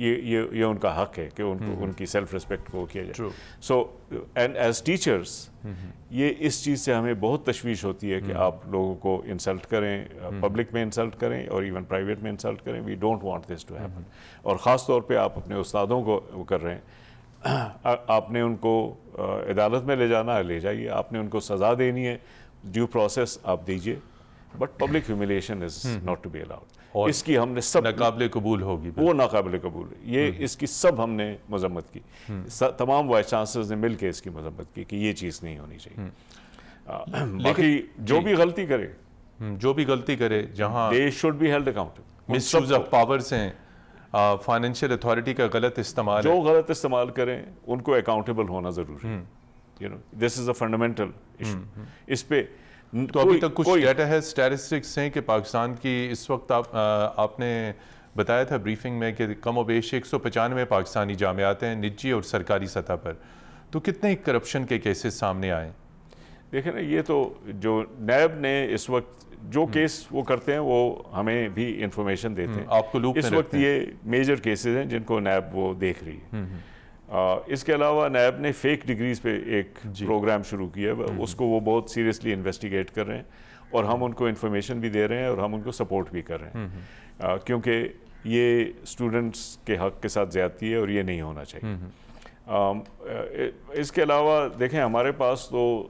یہ ان کا حق ہے کہ ان کی سیلف ریسپیکٹ کو کیا جائے. سو اینڈ ایز ٹیچرس یہ اس چیز سے ہمیں بہت تشویش ہوتی ہے کہ آپ لوگوں کو انسلٹ کریں, پبلک میں انسلٹ کریں اور ایون پرائیویٹ میں انسلٹ کریں. We don't want this to happen. اور خاص طور پہ آپ اپنے استادوں کو وہ کر رہے ہیں, آپ نے ان کو عدالت میں لے جانا ہے, لے جائیے, آپ نے ان کو سزا دینی ہے, ڈیو پروسیس آپ دیجیے, but public humiliation is not to be allowed. اس کی ہم نے سب ناقابل قبول ہوگی, وہ ناقابل قبول ہے, یہ اس کی سب ہم نے مذمت کی, تمام وائس چانسلرز نے مل کے اس کی مذمت کی کہ یہ چیز نہیں ہونی چاہیے. باقی جو بھی غلطی کرے جہاں they should be held accountable. Misuse of powers ہیں, فائنینشیل اتھارٹی کا غلط استعمال, جو غلط استعمال کریں ان کو اکاؤنٹیبل ہونا ضروری ہے. You know this is a fundamental issue. اس پہ تو ابھی تک کچھ ڈیٹا ہے, اسٹیٹسٹکس ہیں کہ پاکستان کی اس وقت آپ نے بتایا تھا بریفنگ میں کہ کم و بیش 195 پاکستانی جامعات ہیں نجی اور سرکاری سطح پر, تو کتنے کرپشن کے کیسز سامنے آئے؟ دیکھیں نا, یہ تو جو نیب نے اس وقت جو کیس وہ کرتے ہیں وہ ہمیں بھی انفارمیشن دیتے ہیں. آپ کو لوپ اس وقت یہ میجر کیسز ہیں جن کو نیب وہ دیکھ رہی ہے. اس کے علاوہ نیب نے فیک ڈگریز پہ ایک پروگرام شروع کیا ہے, اس کو وہ بہت سیریسلی انویسٹیگیٹ کر رہے ہیں اور ہم ان کو انفارمیشن بھی دے رہے ہیں اور ہم ان کو سپورٹ بھی کر رہے ہیں, کیونکہ یہ اسٹوڈنٹس کے حق کے ساتھ زیادتی ہے اور یہ نہیں ہونا چاہیے. اس کے علاوہ دیکھیں ہمارے پاس تو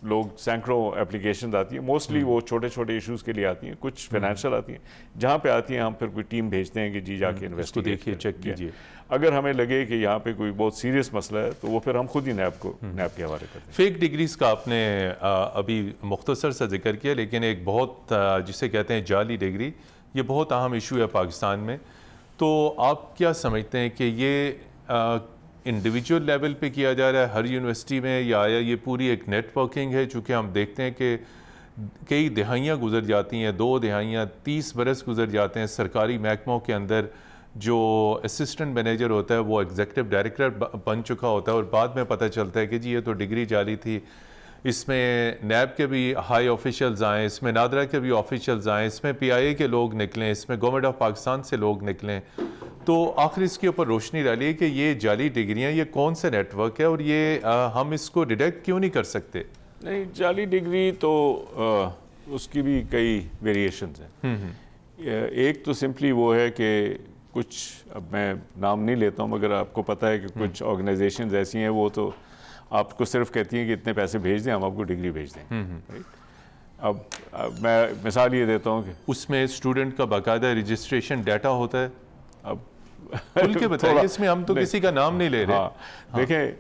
لوگ سینکڑوں اپلیکیشنز آتی ہیں, موسٹلی وہ چھوٹے چھوٹے ایشوز کے لیے آتی ہیں, کچھ فائنینشیل آتی ہیں. جہاں پہ آتی ہیں ہم پھر کوئی ٹیم بھیجتے ہیں کہ جی جا کے انویسٹیگیٹ دیکھیے, چیک کیجیے. اگر ہمیں لگے کہ یہاں پہ کوئی بہت سیریس مسئلہ ہے تو وہ پھر ہم خود ہی نیب کے حوالے کرتے ہیں. فیک ڈگریز کا آپ نے ابھی مختصر سا ذکر کیا, لیکن ایک بہت جسے کہتے ہیں جعلی ڈگری, یہ بہت اہم ایشو ہے پاکستان میں. تو آپ کیا سمجھتے ہیں کہ یہ انڈیویجول لیول پہ کیا جا رہا ہے ہر یونیورسٹی میں, یا آیا یہ پوری ایک نیٹ ورکنگ ہے؟ چونکہ ہم دیکھتے ہیں کہ کئی دہائیاں گزر جاتی ہیں, 2 دہائیاں 30 برس گزر جاتے ہیں, سرکاری محکموں کے اندر جو اسسٹنٹ مینیجر ہوتا ہے وہ ایگزیکٹو ڈائریکٹر بن چکا ہوتا ہے اور بعد میں پتہ چلتا ہے کہ جی یہ تو ڈگری جعلی تھی. اس میں نیب کے بھی ہائی آفیشلز آئیں, اس میں نادرا کے بھی آفیشلز آئیں, اس میں پی آئی اے کے لوگ نکلیں, اس میں گورنمنٹ آف پاکستان سے لوگ نکلیں. تو آخر اس کے اوپر روشنی ڈالی ہے کہ یہ جعلی ڈگریاں یہ کون سے نیٹ ورک ہے اور یہ ہم اس کو ڈیٹیکٹ کیوں نہیں کر سکتے؟ نہیں, جعلی ڈگری تو اس کی بھی کئی ویریشنز ہیں. ایک تو سمپلی وہ ہے کہ کچھ, اب میں نام نہیں لیتا ہوں مگر آپ کو پتہ ہے کہ کچھ آرگنائزیشنز ایسی ہیں وہ تو آپ کو صرف کہتی ہیں کہ اتنے پیسے بھیج دیں, ہم آپ کو ڈگری بھیج دیں. اب میں مثال یہ دیتا ہوں کہ اس میں اسٹوڈنٹ کا باقاعدہ رجسٹریشن ڈیٹا ہوتا ہے. اب کھل کے بتائیے, اس میں ہم تو کسی کا نام نہیں لے رہے. دیکھیں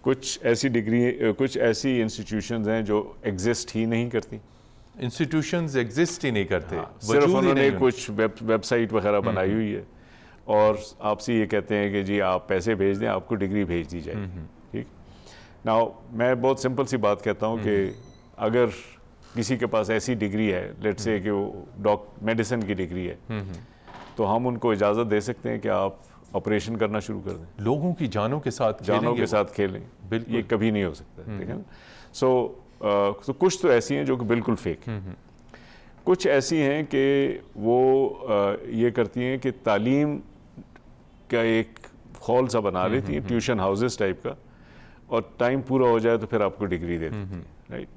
کچھ ایسی ڈگری, کچھ ایسی انسٹیٹیوشنز ہیں جو ایگزسٹ ہی نہیں کرتی. انسٹیٹیوشنز ایگزسٹ ہی نہیں کرتے, صرف انہوں نے کچھ ویب سائٹ وغیرہ بنائی ہوئی ہے اور آپ سے یہ کہتے ہیں کہ جی آپ پیسے بھیج دیں, آپ کو ڈگری بھیج دی جائے. ٹھیک نا, میں بہت سمپل سی بات کہتا ہوں کہ اگر کسی کے پاس ایسی ڈگری ہے, لیٹ سے کہ وہ میڈیسن کی ڈگری ہے, تو ہم ان کو اجازت دے سکتے ہیں کہ آپ آپریشن کرنا شروع کر دیں. لوگوں کی جانوں کے ساتھ کھیلیں. یہ کبھی نہیں ہو سکتا. ٹھیک ہے نا. تو کچھ تو ایسی ہیں جو کہ بالکل فیک ہیں, کچھ ایسی ہیں کہ وہ یہ کرتی ہیں کہ تعلیم کا ایک ہال سا بنا لیتی ہیں, ٹیوشن ہاؤسز ٹائپ کا, اور ٹائم پورا ہو جائے تو پھر آپ کو ڈگری دے دیتی ہیں. Right,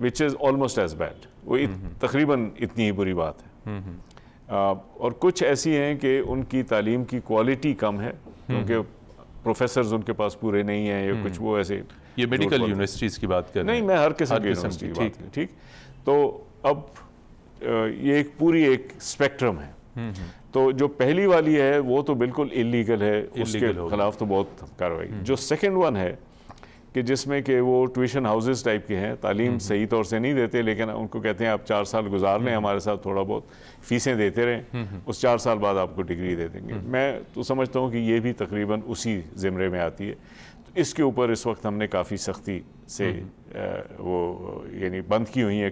which is almost as bad. وہ تقریباً اتنی ہی بری بات ہے. اور کچھ ایسی ہیں کہ ان کی تعلیم کی کوالٹی کم ہے کیونکہ پروفیسرز ان کے پاس پورے نہیں ہیں, یا کچھ وہ ایسے. یہ میڈیکل یونیورسٹیز کی بات کر رہے ہیں؟ نہیں, میں ہر قسم کی یونیورسٹی کی بات کروں. ٹھیک, تو اب یہ ایک پوری ایک اسپیکٹرم ہے. تو جو پہلی والی ہے وہ تو بالکل انلیگل ہے, اس کے خلاف تو بہت کارروائی. جو سیکنڈ ون ہے کہ جس میں کہ وہ ٹیوشن ہاؤسز ٹائپ کے ہیں, تعلیم صحیح طور سے نہیں دیتے لیکن ان کو کہتے ہیں آپ 4 سال گزار لیں ہمارے ساتھ, تھوڑا بہت فیسیں دیتے رہیں, اس 4 سال بعد آپ کو ڈگری دے دیں گے. میں تو سمجھتا ہوں کہ یہ بھی تقریباً اسی زمرے میں آتی ہے. تو اس کے اوپر اس وقت ہم نے کافی سختی سے وہ یعنی بند کی ہوئی ہیں.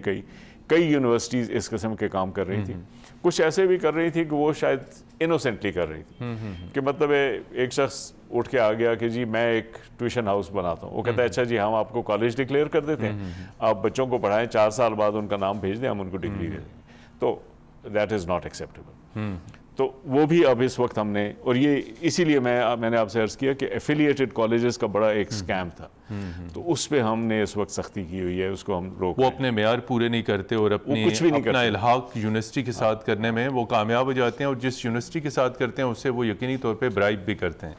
کئی یونیورسٹیز اس قسم کے کام کر رہی تھیں. کچھ ایسے بھی کر رہی تھی کہ وہ شاید انوسینٹلی کر رہی تھی, کہ مطلب ایک شخص اٹھ کے آ گیا کہ جی میں ایک ٹیوشن ہاؤس بناتا ہوں, وہ کہتا ہے اچھا جی ہم آپ کو کالج ڈکلیئر کر دیتے ہیں, آپ بچوں کو پڑھائیں, 4 سال بعد ان کا نام بھیج دیں, ہم ان کو ڈگری دے دیں. تو دیٹ از ناٹ ایکسیپٹیبل. تو وہ بھی اب اس وقت ہم نے, اور یہ اسی لیے میں نے آپ سے عرض کیا کہ ایفیلیٹڈ کالجز کا بڑا ایک اسکیم تھا, تو اس پہ ہم نے اس وقت سختی کی ہوئی ہے, اس کو ہم روک. وہ اپنے معیار پورے نہیں کرتے اور اپنا الحاق یونیورسٹی کے ساتھ کرنے میں وہ کامیاب ہو جاتے ہیں, اور جس یونیورسٹی کے ساتھ کرتے ہیں اس سے وہ یقینی طور پہ برائب بھی کرتے ہیں.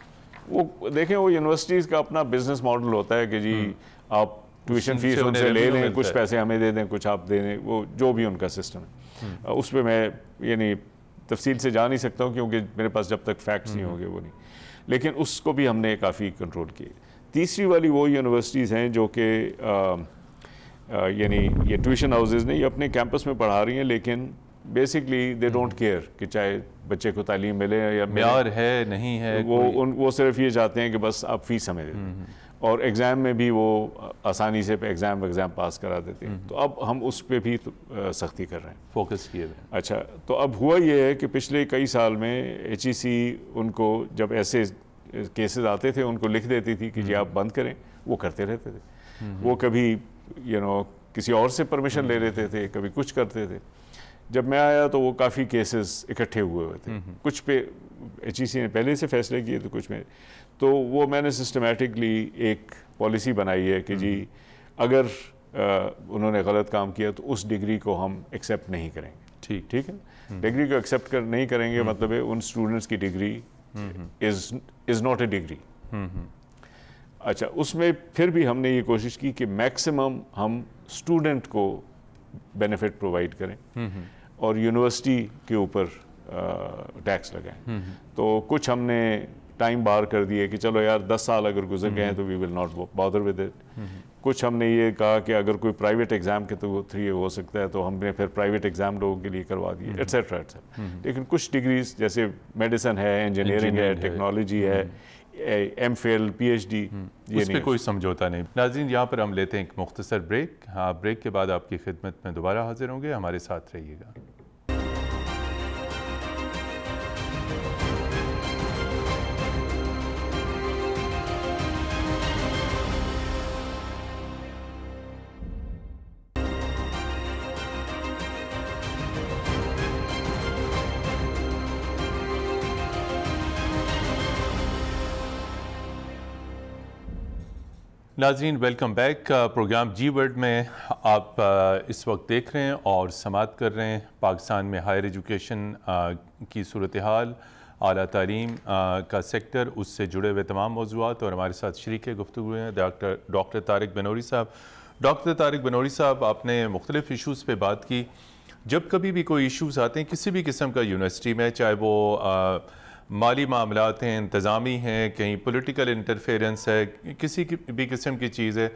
وہ دیکھیں, وہ یونیورسٹیز کا اپنا بزنس ماڈل ہوتا ہے کہ جی آپ ٹیوشن فیس ان سے لے لیں, کچھ پیسے ہمیں دے دیں, کچھ آپ دے دیں, وہ جو بھی ان کا سسٹم ہے. اس پہ میں یعنی تفصیل سے جا نہیں سکتا ہوں کیونکہ میرے پاس جب تک فیکٹس نہیں ہوں گے وہ نہیں, لیکن اس کو بھی ہم نے کافی کنٹرول کیے. تیسری والی وہ یونیورسٹیز ہیں جو کہ یعنی یہ ٹیوشن ہاؤسز نہیں, یہ اپنے کیمپس میں پڑھا رہی ہیں, لیکن بیسکلی دے ڈونٹ کیئر کہ چاہے بچے کو تعلیم ملے یا معیار ہے نہیں ہے, وہ صرف یہ چاہتے ہیں کہ بس آپ فیس ہمیں دے دیں, اور ایگزام میں بھی وہ آسانی سے ایگزام پاس کرا دیتے ہیں. تو اب ہم اس پہ بھی سختی کر رہے ہیں, فوکس کیے ہوئے. اچھا, تو اب ہوا یہ ہے کہ پچھلے کئی سال میں ایچ ای سی ان کو جب ایسے کیسز آتے تھے ان کو لکھ دیتی تھی کہ جی آپ بند کریں, وہ کرتے رہتے تھے. وہ کبھی کسی اور سے پرمیشن لے لیتے تھے, کبھی کچھ کرتے تھے. جب میں آیا تو وہ کافی کیسز اکٹھے ہوئے تھے, کچھ پہ ایچ ای سی نے پہلے سے فیصلے کیے تو کچھ میں, تو وہ میں نے سسٹمیٹکلی ایک پالیسی بنائی ہے کہ جی اگر انہوں نے غلط کام کیا تو اس ڈگری کو ہم ایکسیپٹ نہیں کریں گے. ٹھیک ہے, ڈگری کو ایکسیپٹ نہیں کریں گے مطلب ہے ان اسٹوڈنٹس کی degree is not a degree. اچھا, اس میں پھر بھی ہم نے یہ کوشش کی کہ میکسیمم ہم اسٹوڈنٹ کو بینیفٹ پرووائڈ کریں اور یونیورسٹی کے اوپر ٹیکس لگائیں. تو کچھ ہم نے ٹائم بار کر دیے کہ چلو یار 10 سال اگر گزر گئے ہیں تو we will not bother with it. کچھ ہم نے یہ کہا کہ اگر کوئی پرائیویٹ ایگزام کے تھرو ہو سکتا ہے تو ہم نے پھر پرائیویٹ ایگزام لوگوں کے لیے کروا دیے, ایٹسیٹرا ایٹسیٹرا. لیکن کچھ ڈگریز جیسے میڈیسن ہے, انجینئرنگ ہے, ٹیکنالوجی ہے, M Phil, P H D, اس پہ کوئی سمجھوتا نہیں. ناظرین, یہاں پر ہم لیتے ہیں ایک مختصر بریک. ہاں, بریک کے بعد آپ کی خدمت میں دوبارہ حاضر ہوں گے, ہمارے ساتھ رہیے گا. ناظرین, ویلکم بیک. پروگرام جی ورڈ میں آپ اس وقت دیکھ رہے ہیں اور سماعت کر رہے ہیں پاکستان میں ہائر ایجوکیشن کی صورتحال, اعلیٰ تعلیم کا سیکٹر, اس سے جڑے ہوئے تمام موضوعات, اور ہمارے ساتھ شریک گفتگو ہیں ڈاکٹر طارق بنوری صاحب. ڈاکٹر طارق بنوری صاحب, آپ نے مختلف ایشوز پہ بات کی. جب کبھی بھی کوئی ایشوز آتے ہیں کسی بھی قسم کا یونیورسٹی میں, چاہے وہ مالی معاملات ہیں, انتظامی ہیں, کہیں پولیٹیکل انٹرفیرنس ہے, کسی بھی قسم کی چیز ہے,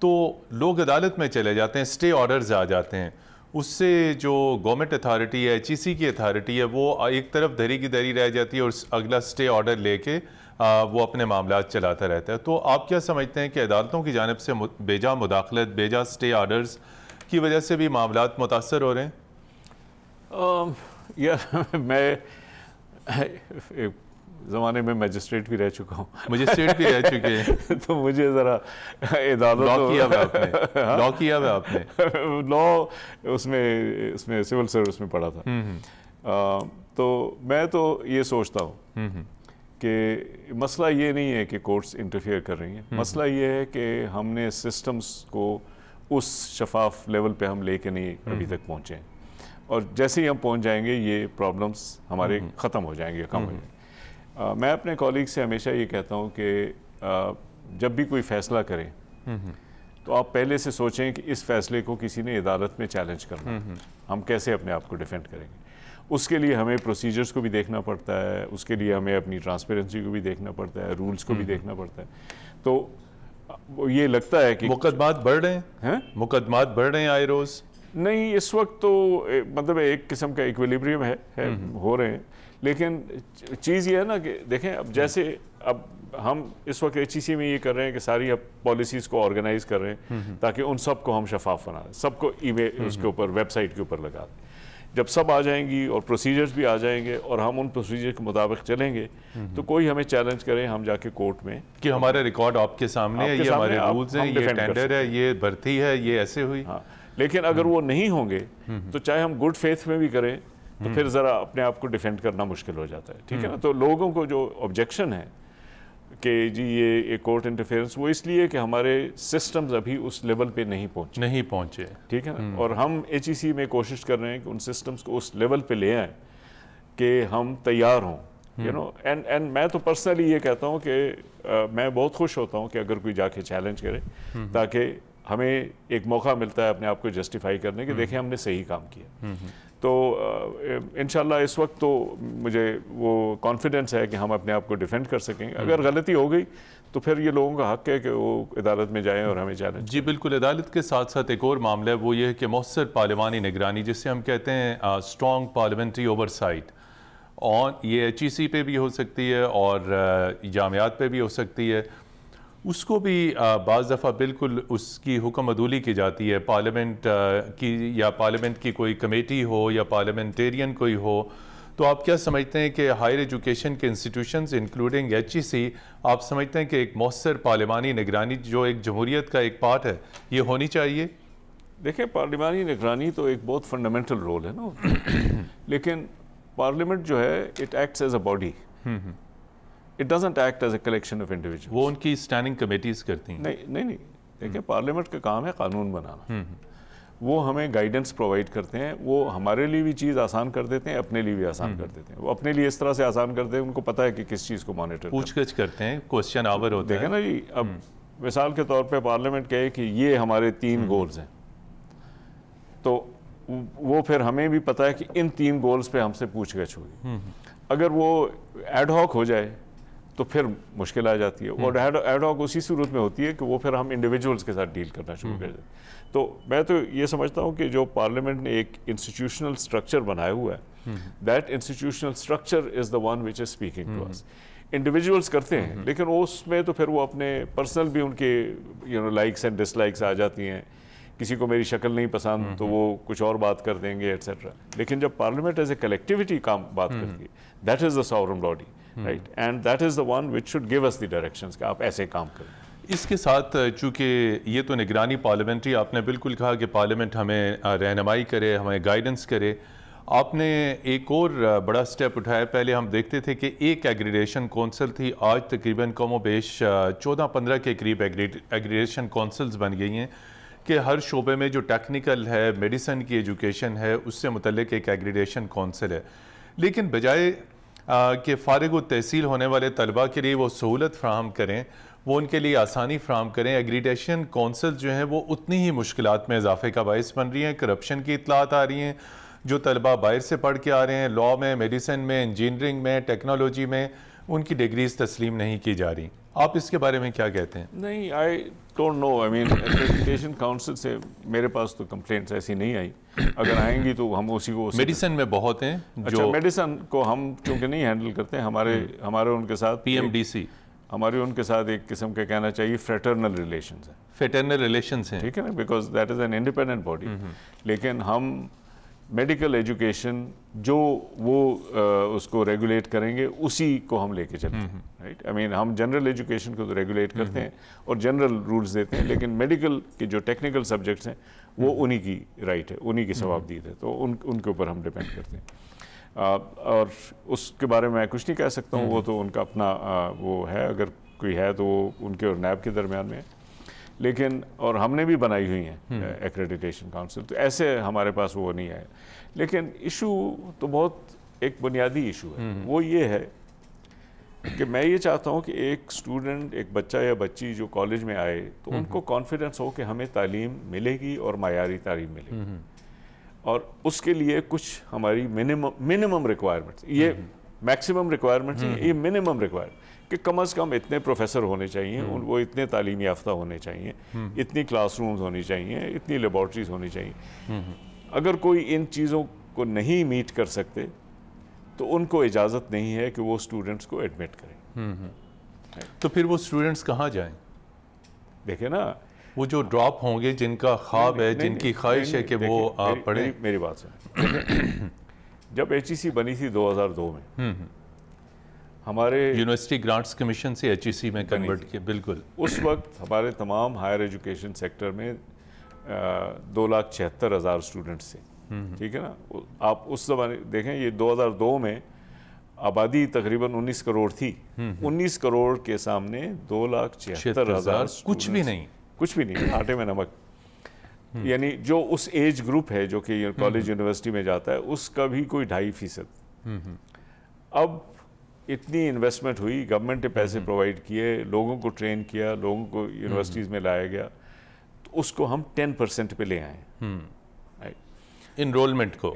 تو لوگ عدالت میں چلے جاتے ہیں, اسٹے آرڈرز آ جاتے ہیں. اس سے جو گورنمنٹ اتھارٹی ہے, ایچ ای سی کی اتھارٹی ہے, وہ ایک طرف دھری کی دھری رہ جاتی ہے اور اگلا اسٹے آرڈر لے کے وہ اپنے معاملات چلاتا رہتا ہے. تو آپ کیا سمجھتے ہیں کہ عدالتوں کی جانب سے بیجا مداخلت, بیجا اسٹے آرڈرز کی وجہ سے بھی معاملات متاثر ہو رہے ہیں؟ میں زمانے میں میجسٹریٹ بھی رہ چکا ہوں. مجسٹریٹ بھی رہ چکے ہیں تو مجھے ذرا عدالت لا کیا ہوا آپ نے لا اس میں سول سروس میں پڑھا تھا. تو میں تو یہ سوچتا ہوں کہ مسئلہ یہ نہیں ہے کہ کورٹس انٹرفیئر کر رہی ہیں, مسئلہ یہ ہے کہ ہم نے سسٹمز کو اس شفاف لیول پہ ہم لے کے نہیں ابھی تک پہنچے ہیں, اور جیسے ہی ہم پہنچ جائیں گے یہ پرابلمس ہمارے ختم ہو جائیں گے, کم ہو جائیں گے. میں اپنے کالیگ سے ہمیشہ یہ کہتا ہوں کہ جب بھی کوئی فیصلہ کریں تو آپ پہلے سے سوچیں کہ اس فیصلے کو کسی نے عدالت میں چیلنج کرنا, ہم کیسے اپنے آپ کو ڈیفینڈ کریں گے. اس کے لیے ہمیں پروسیجرز کو بھی دیکھنا پڑتا ہے, اس کے لیے ہمیں اپنی ٹرانسپیرنسی کو بھی دیکھنا پڑتا ہے, رولز کو بھی دیکھنا پڑتا ہے. تو یہ لگتا ہے کہ مقدمات بڑھ رہے ہیں, مقدمات بڑھ رہے ہیں آئے روز. نہیں, اس وقت تو مطلب ایک قسم کا ایکویلیبریم ہے ہو رہے ہیں, لیکن چیز یہ ہے نا کہ دیکھیں اب جیسے اب ہم اس وقت ایچ ای سی میں یہ کر رہے ہیں کہ ساری اب پالیسیز کو آرگنائز کر رہے ہیں تاکہ ان سب کو ہم شفاف بنا دیں, سب کو ای میل اس کے اوپر ویب سائٹ کے اوپر لگا دیں. جب سب آ جائیں گی اور پروسیجرز بھی آ جائیں گے اور ہم ان پروسیجر کے مطابق چلیں گے تو کوئی ہمیں چیلنج کرے, ہم جا کے کورٹ میں کہ ہمارا ریکارڈ آپ کے سامنے ہے, یہ ہمارے رولز ہیں, یہ ٹینڈر ہے, یہ بھرتی ہے, یہ ایسے ہوئی. لیکن اگر وہ نہیں ہوں گے تو چاہے ہم گڈ فیتھ میں بھی کریں تو پھر ذرا اپنے آپ کو ڈیفینڈ کرنا مشکل ہو جاتا ہے. ٹھیک ہے نا. تو لوگوں کو جو آبجیکشن ہے کہ جی یہ ایک کورٹ انٹرفیئرنس، وہ اس لیے کہ ہمارے سسٹمز ابھی اس لیول پہ نہیں پہنچے. ٹھیک ہے نا. اور ہم HEC میں کوشش کر رہے ہیں کہ ان سسٹمز کو اس لیول پہ لے آئیں کہ ہم تیار ہوں. اینڈ میں تو پرسنلی یہ کہتا ہوں کہ میں بہت خوش ہوتا ہوں کہ اگر کوئی جا کے چیلنج کرے، تاکہ ہمیں ایک موقع ملتا ہے اپنے آپ کو جسٹیفائی کرنے کہ دیکھیں ہم نے صحیح کام کیا. تو انشاءاللہ اس وقت تو مجھے وہ کانفیڈنس ہے کہ ہم اپنے آپ کو ڈیفینڈ کر سکیں گے. اگر غلطی ہو گئی تو پھر یہ لوگوں کا حق ہے کہ وہ عدالت میں جائیں اور ہمیں چیلنج. جی بالکل. عدالت کے ساتھ ساتھ ایک اور معاملہ ہے، وہ یہ ہے کہ مؤثر پارلیمانی نگرانی، جسے ہم کہتے ہیں اسٹرانگ پارلیمنٹری اوور سائٹ، اور یہ HEC پہ بھی ہو سکتی ہے اور جامعات پہ بھی ہو سکتی ہے. اس کو بھی بعض دفعہ بالکل اس کی حکم عدولی کی جاتی ہے. پارلیمنٹ کی یا پارلیمنٹ کی کوئی کمیٹی ہو یا پارلیمنٹیرین کوئی ہو، تو آپ کیا سمجھتے ہیں کہ ہائر ایجوکیشن کے انسٹیٹیوشنز انکلوڈنگ HEC، آپ سمجھتے ہیں کہ ایک مؤثر پارلیمانی نگرانی جو ایک جمہوریت کا ایک پارٹ ہے، یہ ہونی چاہیے؟ دیکھیں پارلیمانی نگرانی تو ایک بہت فنڈامنٹل رول ہے نا، لیکن پارلیمنٹ جو ہے it acts as a body, it doesn't act as a collection of individuals. وہ ان کی اسٹینڈنگ کمیٹیز کرتی ہیں. نہیں دیکھیں پارلیمنٹ کا کام ہے قانون بنانا. وہ ہمیں گائیڈنس پرووائڈ کرتے ہیں، وہ ہمارے لیے بھی چیز آسان کر دیتے ہیں، اپنے لیے بھی آسان کر دیتے ہیں. وہ اپنے لیے اس طرح سے آسان کرتے ہیں، ان کو پتہ ہے کہ کس چیز کو مانیٹر پوچھ گچھ کرتے ہیں، کوسچن آور ہوتے ہیں. دیکھیں نا جی، اب مثال کے طور پہ پارلیمنٹ کہے کہ یہ ہمارے 3 گولز ہیں، تو وہ پھر ہمیں بھی پتہ ہے کہ ان 3 گولز پہ ہم سے پوچھ گچھ ہوگی. اگر وہ ایڈ ہاک ہو جائے تو پھر مشکل آ جاتی ہے. اور ایڈ ہاک اسی صورت میں ہوتی ہے کہ وہ پھر ہم انڈیویجولز کے ساتھ ڈیل کرنا شروع کر دیں. تو میں تو یہ سمجھتا ہوں کہ جو پارلیمنٹ نے ایک انسٹیٹیوشنل اسٹرکچر بنایا ہوا ہے، that institutional structure is the one which is speaking to us. Individuals کرتے ہیں، لیکن اس میں تو پھر وہ اپنے پرسنل بھی ان کے لائکس اینڈ ڈس لائکس آ جاتی ہیں. کسی کو میری شکل نہیں پسند تو وہ کچھ اور بات کر دیں گے ایٹسیٹرا. لیکن جب پارلیمنٹ ایز اے کلیکٹیوٹی بات کرتی ہے، that is the sovereign body, right, and that is the one which should give us the directions کہ آپ ایسے کام کریں. اس کے ساتھ چونکہ یہ تو نگرانی پارلیمنٹری، آپ نے بالکل کہا کہ پارلیمنٹ ہمیں رہنمائی کرے، ہمیں گائیڈنس کرے. آپ نے ایک اور بڑا سٹیپ اٹھایا. پہلے ہم دیکھتے تھے کہ ایک ایگریگیشن کونسل تھی، آج تقریباً کم و بیش 14-15 کے قریب ایگریگیشن کونسلز بن گئی ہیں کہ ہر شعبے میں جو ٹیکنیکل ہے، میڈیسن کی ایجوکیشن ہے، اس سے متعلق ایک ایگریگیشن کونسل ہے. لیکن بجائے کہ فارغ التحصیل ہونے والے طلباء کے لیے وہ سہولت فراہم کریں، وہ ان کے لیے آسانی فراہم کریں، ایگریگیشن کونسل جو ہیں وہ اتنی ہی مشکلات میں اضافے کا باعث بن رہی ہیں. کرپشن کی اطلاعات آ رہی ہیں. جو طلباء باہر سے پڑھ کے آ رہے ہیں، لاء میں، میڈیسن میں، انجینئرنگ میں، ٹیکنالوجی میں، ان کی ڈگریز تسلیم نہیں کی جا رہی. آپ اس کے بارے میں کیا کہتے ہیں؟ نہیں، I don't know. I mean accreditation council سے میرے پاس تو کمپلینٹس ایسی نہیں آئی. اگر آئیں گی تو ہم اسی کو میڈیسن میں بہت ہیں. اچھا، میڈیسن کو ہم چونکہ نہیں ہینڈل کرتے ہیں، ہمارے ان کے ساتھ PMDC، ہمارے ان کے ساتھ ایک قسم کے کہنا چاہیے فریٹرنل ریلیشنز ہیں. فریٹرنل ریلیشنز ہیں، ٹھیک ہے نا، because that is an independent body. لیکن ہم میڈیکل ایجوکیشن جو وہ اس کو ریگولیٹ کریں گے اسی کو ہم لے کے چلتے ہیں، رائٹ. آئی مین ہم جنرل ایجوکیشن کو تو ریگولیٹ کرتے ہیں اور جنرل رولز دیتے ہیں، لیکن میڈیکل کے جو ٹیکنیکل سبجیکٹس ہیں وہ انہی کی رائٹ ہے، انہی کی ثوابدید ہے. تو ان کے اوپر ہم ڈیپینڈ کرتے ہیں. اور اس کے بارے میں کچھ نہیں کہہ سکتا ہوں. وہ تو ان کا اپنا وہ ہے، اگر کوئی ہے تو وہ ان کے اور نیب کے درمیان میں ہے. لیکن اور ہم نے بھی بنائی ہوئی ہیں ایکریڈیٹیشن کاؤنسل، تو ایسے ہمارے پاس وہ نہیں آئے. لیکن ایشو تو بہت ایک بنیادی ایشو ہے. وہ یہ ہے کہ میں یہ چاہتا ہوں کہ ایک اسٹوڈنٹ، ایک بچہ یا بچی جو کالج میں آئے تو ان کو کانفیڈنس ہو کہ ہمیں تعلیم ملے گی اور معیاری تعلیم ملے گی. اور اس کے لیے کچھ ہماری منیمم ریکوائرمنٹس، یہ میکسیمم ریکوائرمنٹس ہیں، یہ منیمم ریکوائرمنٹ کہ کم از کم اتنے پروفیسر ہونے چاہیے، وہ اتنے تعلیم یافتہ ہونے چاہیے، اتنی کلاس رومز ہونی چاہیے، اتنی لیبارٹریز ہونی چاہیے. اگر کوئی ان چیزوں کو نہیں میٹ کر سکتے تو ان کو اجازت نہیں ہے کہ وہ اسٹوڈنٹس کو ایڈمٹ کریں. تو پھر وہ اسٹوڈنٹس کہاں جائیں؟ دیکھیں نا، وہ جو ڈراپ ہوں گے، جن کا خواب ہے، جن کی خواہش ہے کہ وہ پڑھیں. میری بات سنیں. جب HEC بنی تھی 2002 میں، ہمارے یونیورسٹی گرانٹس کمیشن سے HEC میں کنورٹ کیا. بالکل. اس وقت ہمارے تمام ہائر ایجوکیشن سیکٹر میں 2,76,000 اسٹوڈنٹس تھے. ٹھیک ہے نا. آپ اس زمانے دیکھیں یہ 2002 میں آبادی تقریباً 19 کروڑ تھی. 19 کروڑ کے سامنے 2,76,000 کچھ بھی نہیں, کچھ بھی نہیں, آٹے میں نمک. یعنی جو اس ایج گروپ ہے جو کہ کالج یونیورسٹی میں جاتا ہے اس کا بھی کوئی 2.5%. اب اتنی انویسٹمنٹ ہوئی, گورنمنٹ نے پیسے پرووائڈ کیے, لوگوں کو ٹرین کیا, لوگوں کو یونیورسٹیز میں لایا گیا, تو اس کو ہم 10% پہ لے آئے انرولمنٹ کو.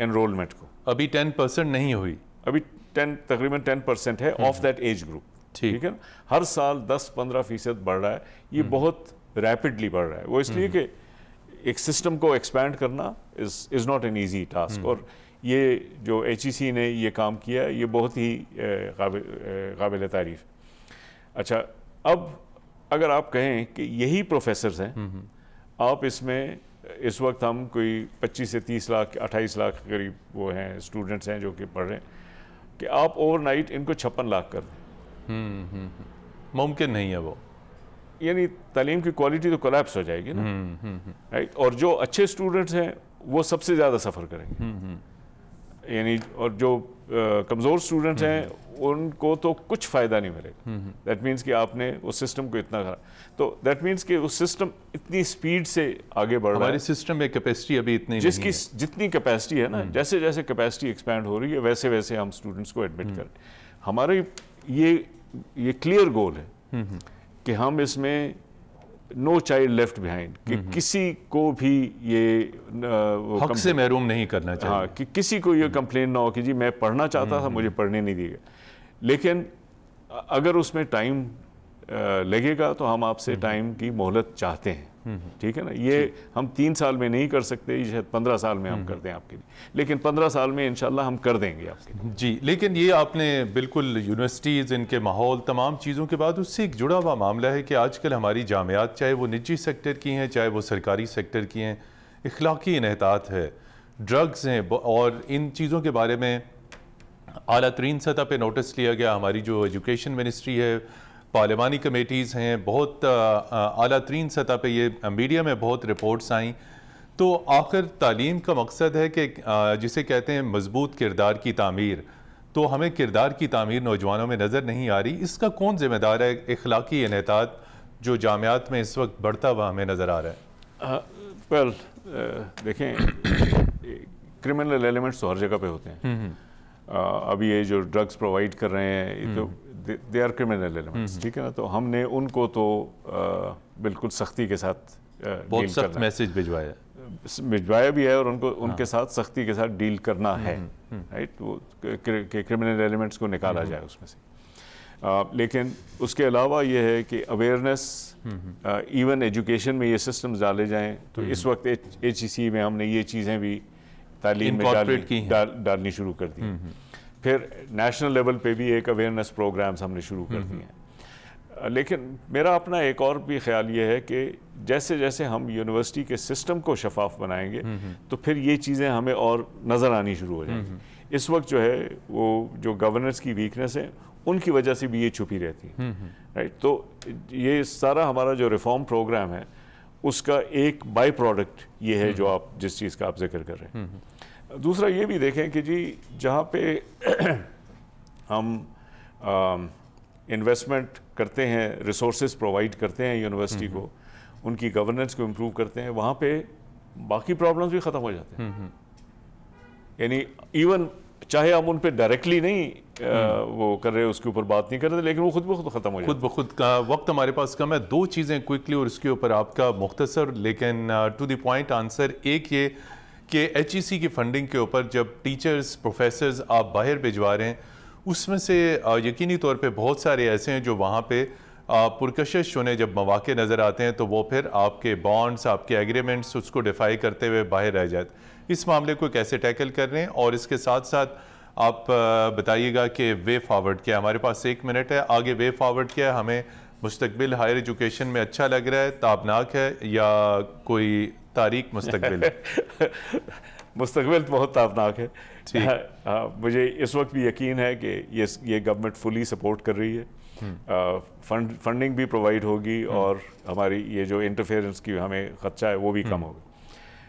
ابھی 10% نہیں ہوئی, ابھی تقریباً 10% ہے آف دیٹ ایج گروپ. ٹھیک ہے نا. ہر سال 10-15% بڑھ رہا ہے. یہ بہت ریپڈلی بڑھ رہا ہے. وہ اس لیے کہ ایک سسٹم کو ایکسپینڈ کرنا is not an easy task, اور یہ جو HEC نے یہ کام کیا یہ بہت ہی قابل تعریف. اچھا, اب اگر آپ کہیں کہ یہی پروفیسرز ہیں, آپ اس میں اس وقت ہم کوئی 25 سے 30 لاکھ 28 لاکھ قریب وہ ہیں اسٹوڈنٹس ہیں جو کہ پڑھ رہے ہیں, کہ آپ اوور نائٹ ان کو 56 لاکھ کر دیں. ممکن نہیں ہے وہ. یعنی تعلیم کی کوالٹی تو کولیپس ہو جائے گی نا. اور جو اچھے اسٹوڈنٹس ہیں وہ سب سے زیادہ سفر کریں گے. یعنی اور جو کمزور اسٹوڈنٹس ہیں ان کو تو کچھ فائدہ نہیں ملے گا. دیٹ مینس کہ آپ نے اس سسٹم کو اتنا خراب, تو دیٹ مینس کہ اس سسٹم اتنی سپیڈ سے آگے بڑھ رہا ہے. ہماری سسٹم میں کیپیسٹی ابھی اتنی جس کی جتنی کیپیسٹی ہے نا, جیسے جیسے کیپیسٹی ایکسپینڈ ہو رہی ہے ویسے ویسے ہم اسٹوڈنٹس کو ایڈمٹ کریں. ہمارے یہ کلیئر گول ہے کہ ہم اس میں نو چائلڈ لیفٹ بیہائنڈ, کہ کسی کو بھی یہ حق سے محروم نہیں کرنا چاہیے. ہاں, کہ کسی کو یہ کمپلین نہ ہو کہ جی میں پڑھنا چاہتا تھا مجھے پڑھنے نہیں دیا گیا. لیکن اگر اس میں ٹائم لگے گا تو ہم آپ سے ٹائم کی مہلت چاہتے ہیں. ٹھیک ہے نا. یہ ہم 3 سال میں نہیں کر سکتے, یہ شاید 15 سال میں ہم کر دیں آپ کے لیے, لیکن 15 سال میں انشاءاللہ ہم کر دیں گے آپ کے لیے. جی, لیکن یہ آپ نے بالکل یونیورسٹیز, ان کے ماحول, تمام چیزوں کے بعد اس سے ایک جڑا ہوا معاملہ ہے کہ آج کل ہماری جامعات, چاہے وہ نجی سیکٹر کی ہیں چاہے وہ سرکاری سیکٹر کی ہیں, اخلاقی انحطاط ہے, ڈرگز ہیں, اور ان چیزوں کے بارے میں اعلیٰ ترین سطح پہ نوٹس لیا گیا. ہماری جو ایجوکیشن منسٹری ہے, پارلیمانی کمیٹیز ہیں, بہت اعلیٰ ترین سطح پہ یہ میڈیا میں بہت رپورٹس آئیں. تو آخر تعلیم کا مقصد ہے کہ جسے کہتے ہیں مضبوط کردار کی تعمیر, تو ہمیں کردار کی تعمیر نوجوانوں میں نظر نہیں آ رہی. اس کا کون ذمہ دار ہے اخلاقی انحطاط جو جامعات میں اس وقت بڑھتا ہوا ہمیں نظر آ رہا ہے؟ ویل دیکھیں, کرمنل ایلیمنٹس تو ہر جگہ پہ ہوتے ہیں. ابھی یہ جو ڈرگز پرووائڈ کر رہے ہیں یہ تو دے آر کرمنل ایلیمنٹس. ٹھیک ہے نا. تو ہم نے ان کو تو بالکل سختی کے ساتھ بہت سخت میسج بھجوایا بھی ہے, اور ان کو ان کے ساتھ سختی کے ساتھ ڈیل کرنا ہے. رائٹ, وہ کہ کرمنل ایلیمنٹس کو نکالا جائے اس میں سے. لیکن اس کے علاوہ یہ ہے کہ اویئرنیس, ایون ایجوکیشن میں یہ سسٹمز ڈالے جائیں. تو اس وقت HEC میں ہم نے یہ چیزیں بھی تعلیم میں ڈالنی شروع کر دی. پھر نیشنل لیول پہ بھی ایک اویئرنیس پروگرامز ہم نے شروع کر دیے ہیں. لیکن میرا اپنا ایک اور بھی خیال یہ ہے کہ جیسے جیسے ہم یونیورسٹی کے سسٹم کو شفاف بنائیں گے تو پھر یہ چیزیں ہمیں اور نظر آنی شروع ہو جائیں گی. اس وقت جو ہے وہ جو گورننس کی ویکنیس ہے ان کی وجہ سے بھی یہ چھپی رہتی ہے. رائٹ, تو یہ سارا ہمارا جو ریفارم پروگرام ہے اس کا ایک بائی پروڈکٹ یہ ہے جو آپ جس چیز کا آپ ذکر کر رہے ہیں. دوسرا یہ بھی دیکھیں کہ جی جہاں پہ ہم انویسٹمنٹ کرتے ہیں, ریسورسز پرووائڈ کرتے ہیں یونیورسٹی کو, ان کی گورننس کو امپروو کرتے ہیں, وہاں پہ باقی پرابلمز بھی ختم ہو جاتے ہیں. یعنی ایون چاہے ہم ان پہ ڈائریکٹلی نہیں وہ کر رہے, اس کے اوپر بات نہیں کر رہے, لیکن وہ خود بخود ختم ہو جاتے ہیں. خود بخود کا وقت ہمارے پاس کم ہے. 2 چیزیں کوئکلی اور اس کے اوپر آپ کا مختصر لیکن ٹو دی پوائنٹ آنسر. ایک یہ کہ HEC کی فنڈنگ کے اوپر جب ٹیچرز, پروفیسرز آپ باہر بھجوا رہے ہیں, اس میں سے یقینی طور پہ بہت سارے ایسے ہیں جو وہاں پہ پرکشش ہونے جب مواقع نظر آتے ہیں تو وہ پھر آپ کے بانڈز, آپ کے ایگریمنٹس اس کو ڈیفائی کرتے ہوئے باہر رہ جاتے. اس معاملے کو کیسے ٹیکل کر رہے ہیں, اور اس کے ساتھ ساتھ آپ بتائیے گا کہ وے فارورڈ کیا ہے. ہمارے پاس 1 منٹ ہے, آگے وے فارورڈ کیا ہے. ہمیں مستقبل ہائر ایجوکیشن میں اچھا لگ رہا ہے, تابناک ہے, یا کوئی تاریک مستقبل ہے؟ مستقبل بہت تابناک ہے. مجھے اس وقت بھی یقین ہے کہ یہ گورنمنٹ فلی سپورٹ کر رہی ہے. فنڈنگ بھی پرووائڈ ہوگی, اور ہماری یہ جو انٹرفیئرنس کی ہمیں خدشہ ہے وہ بھی کم ہوگا.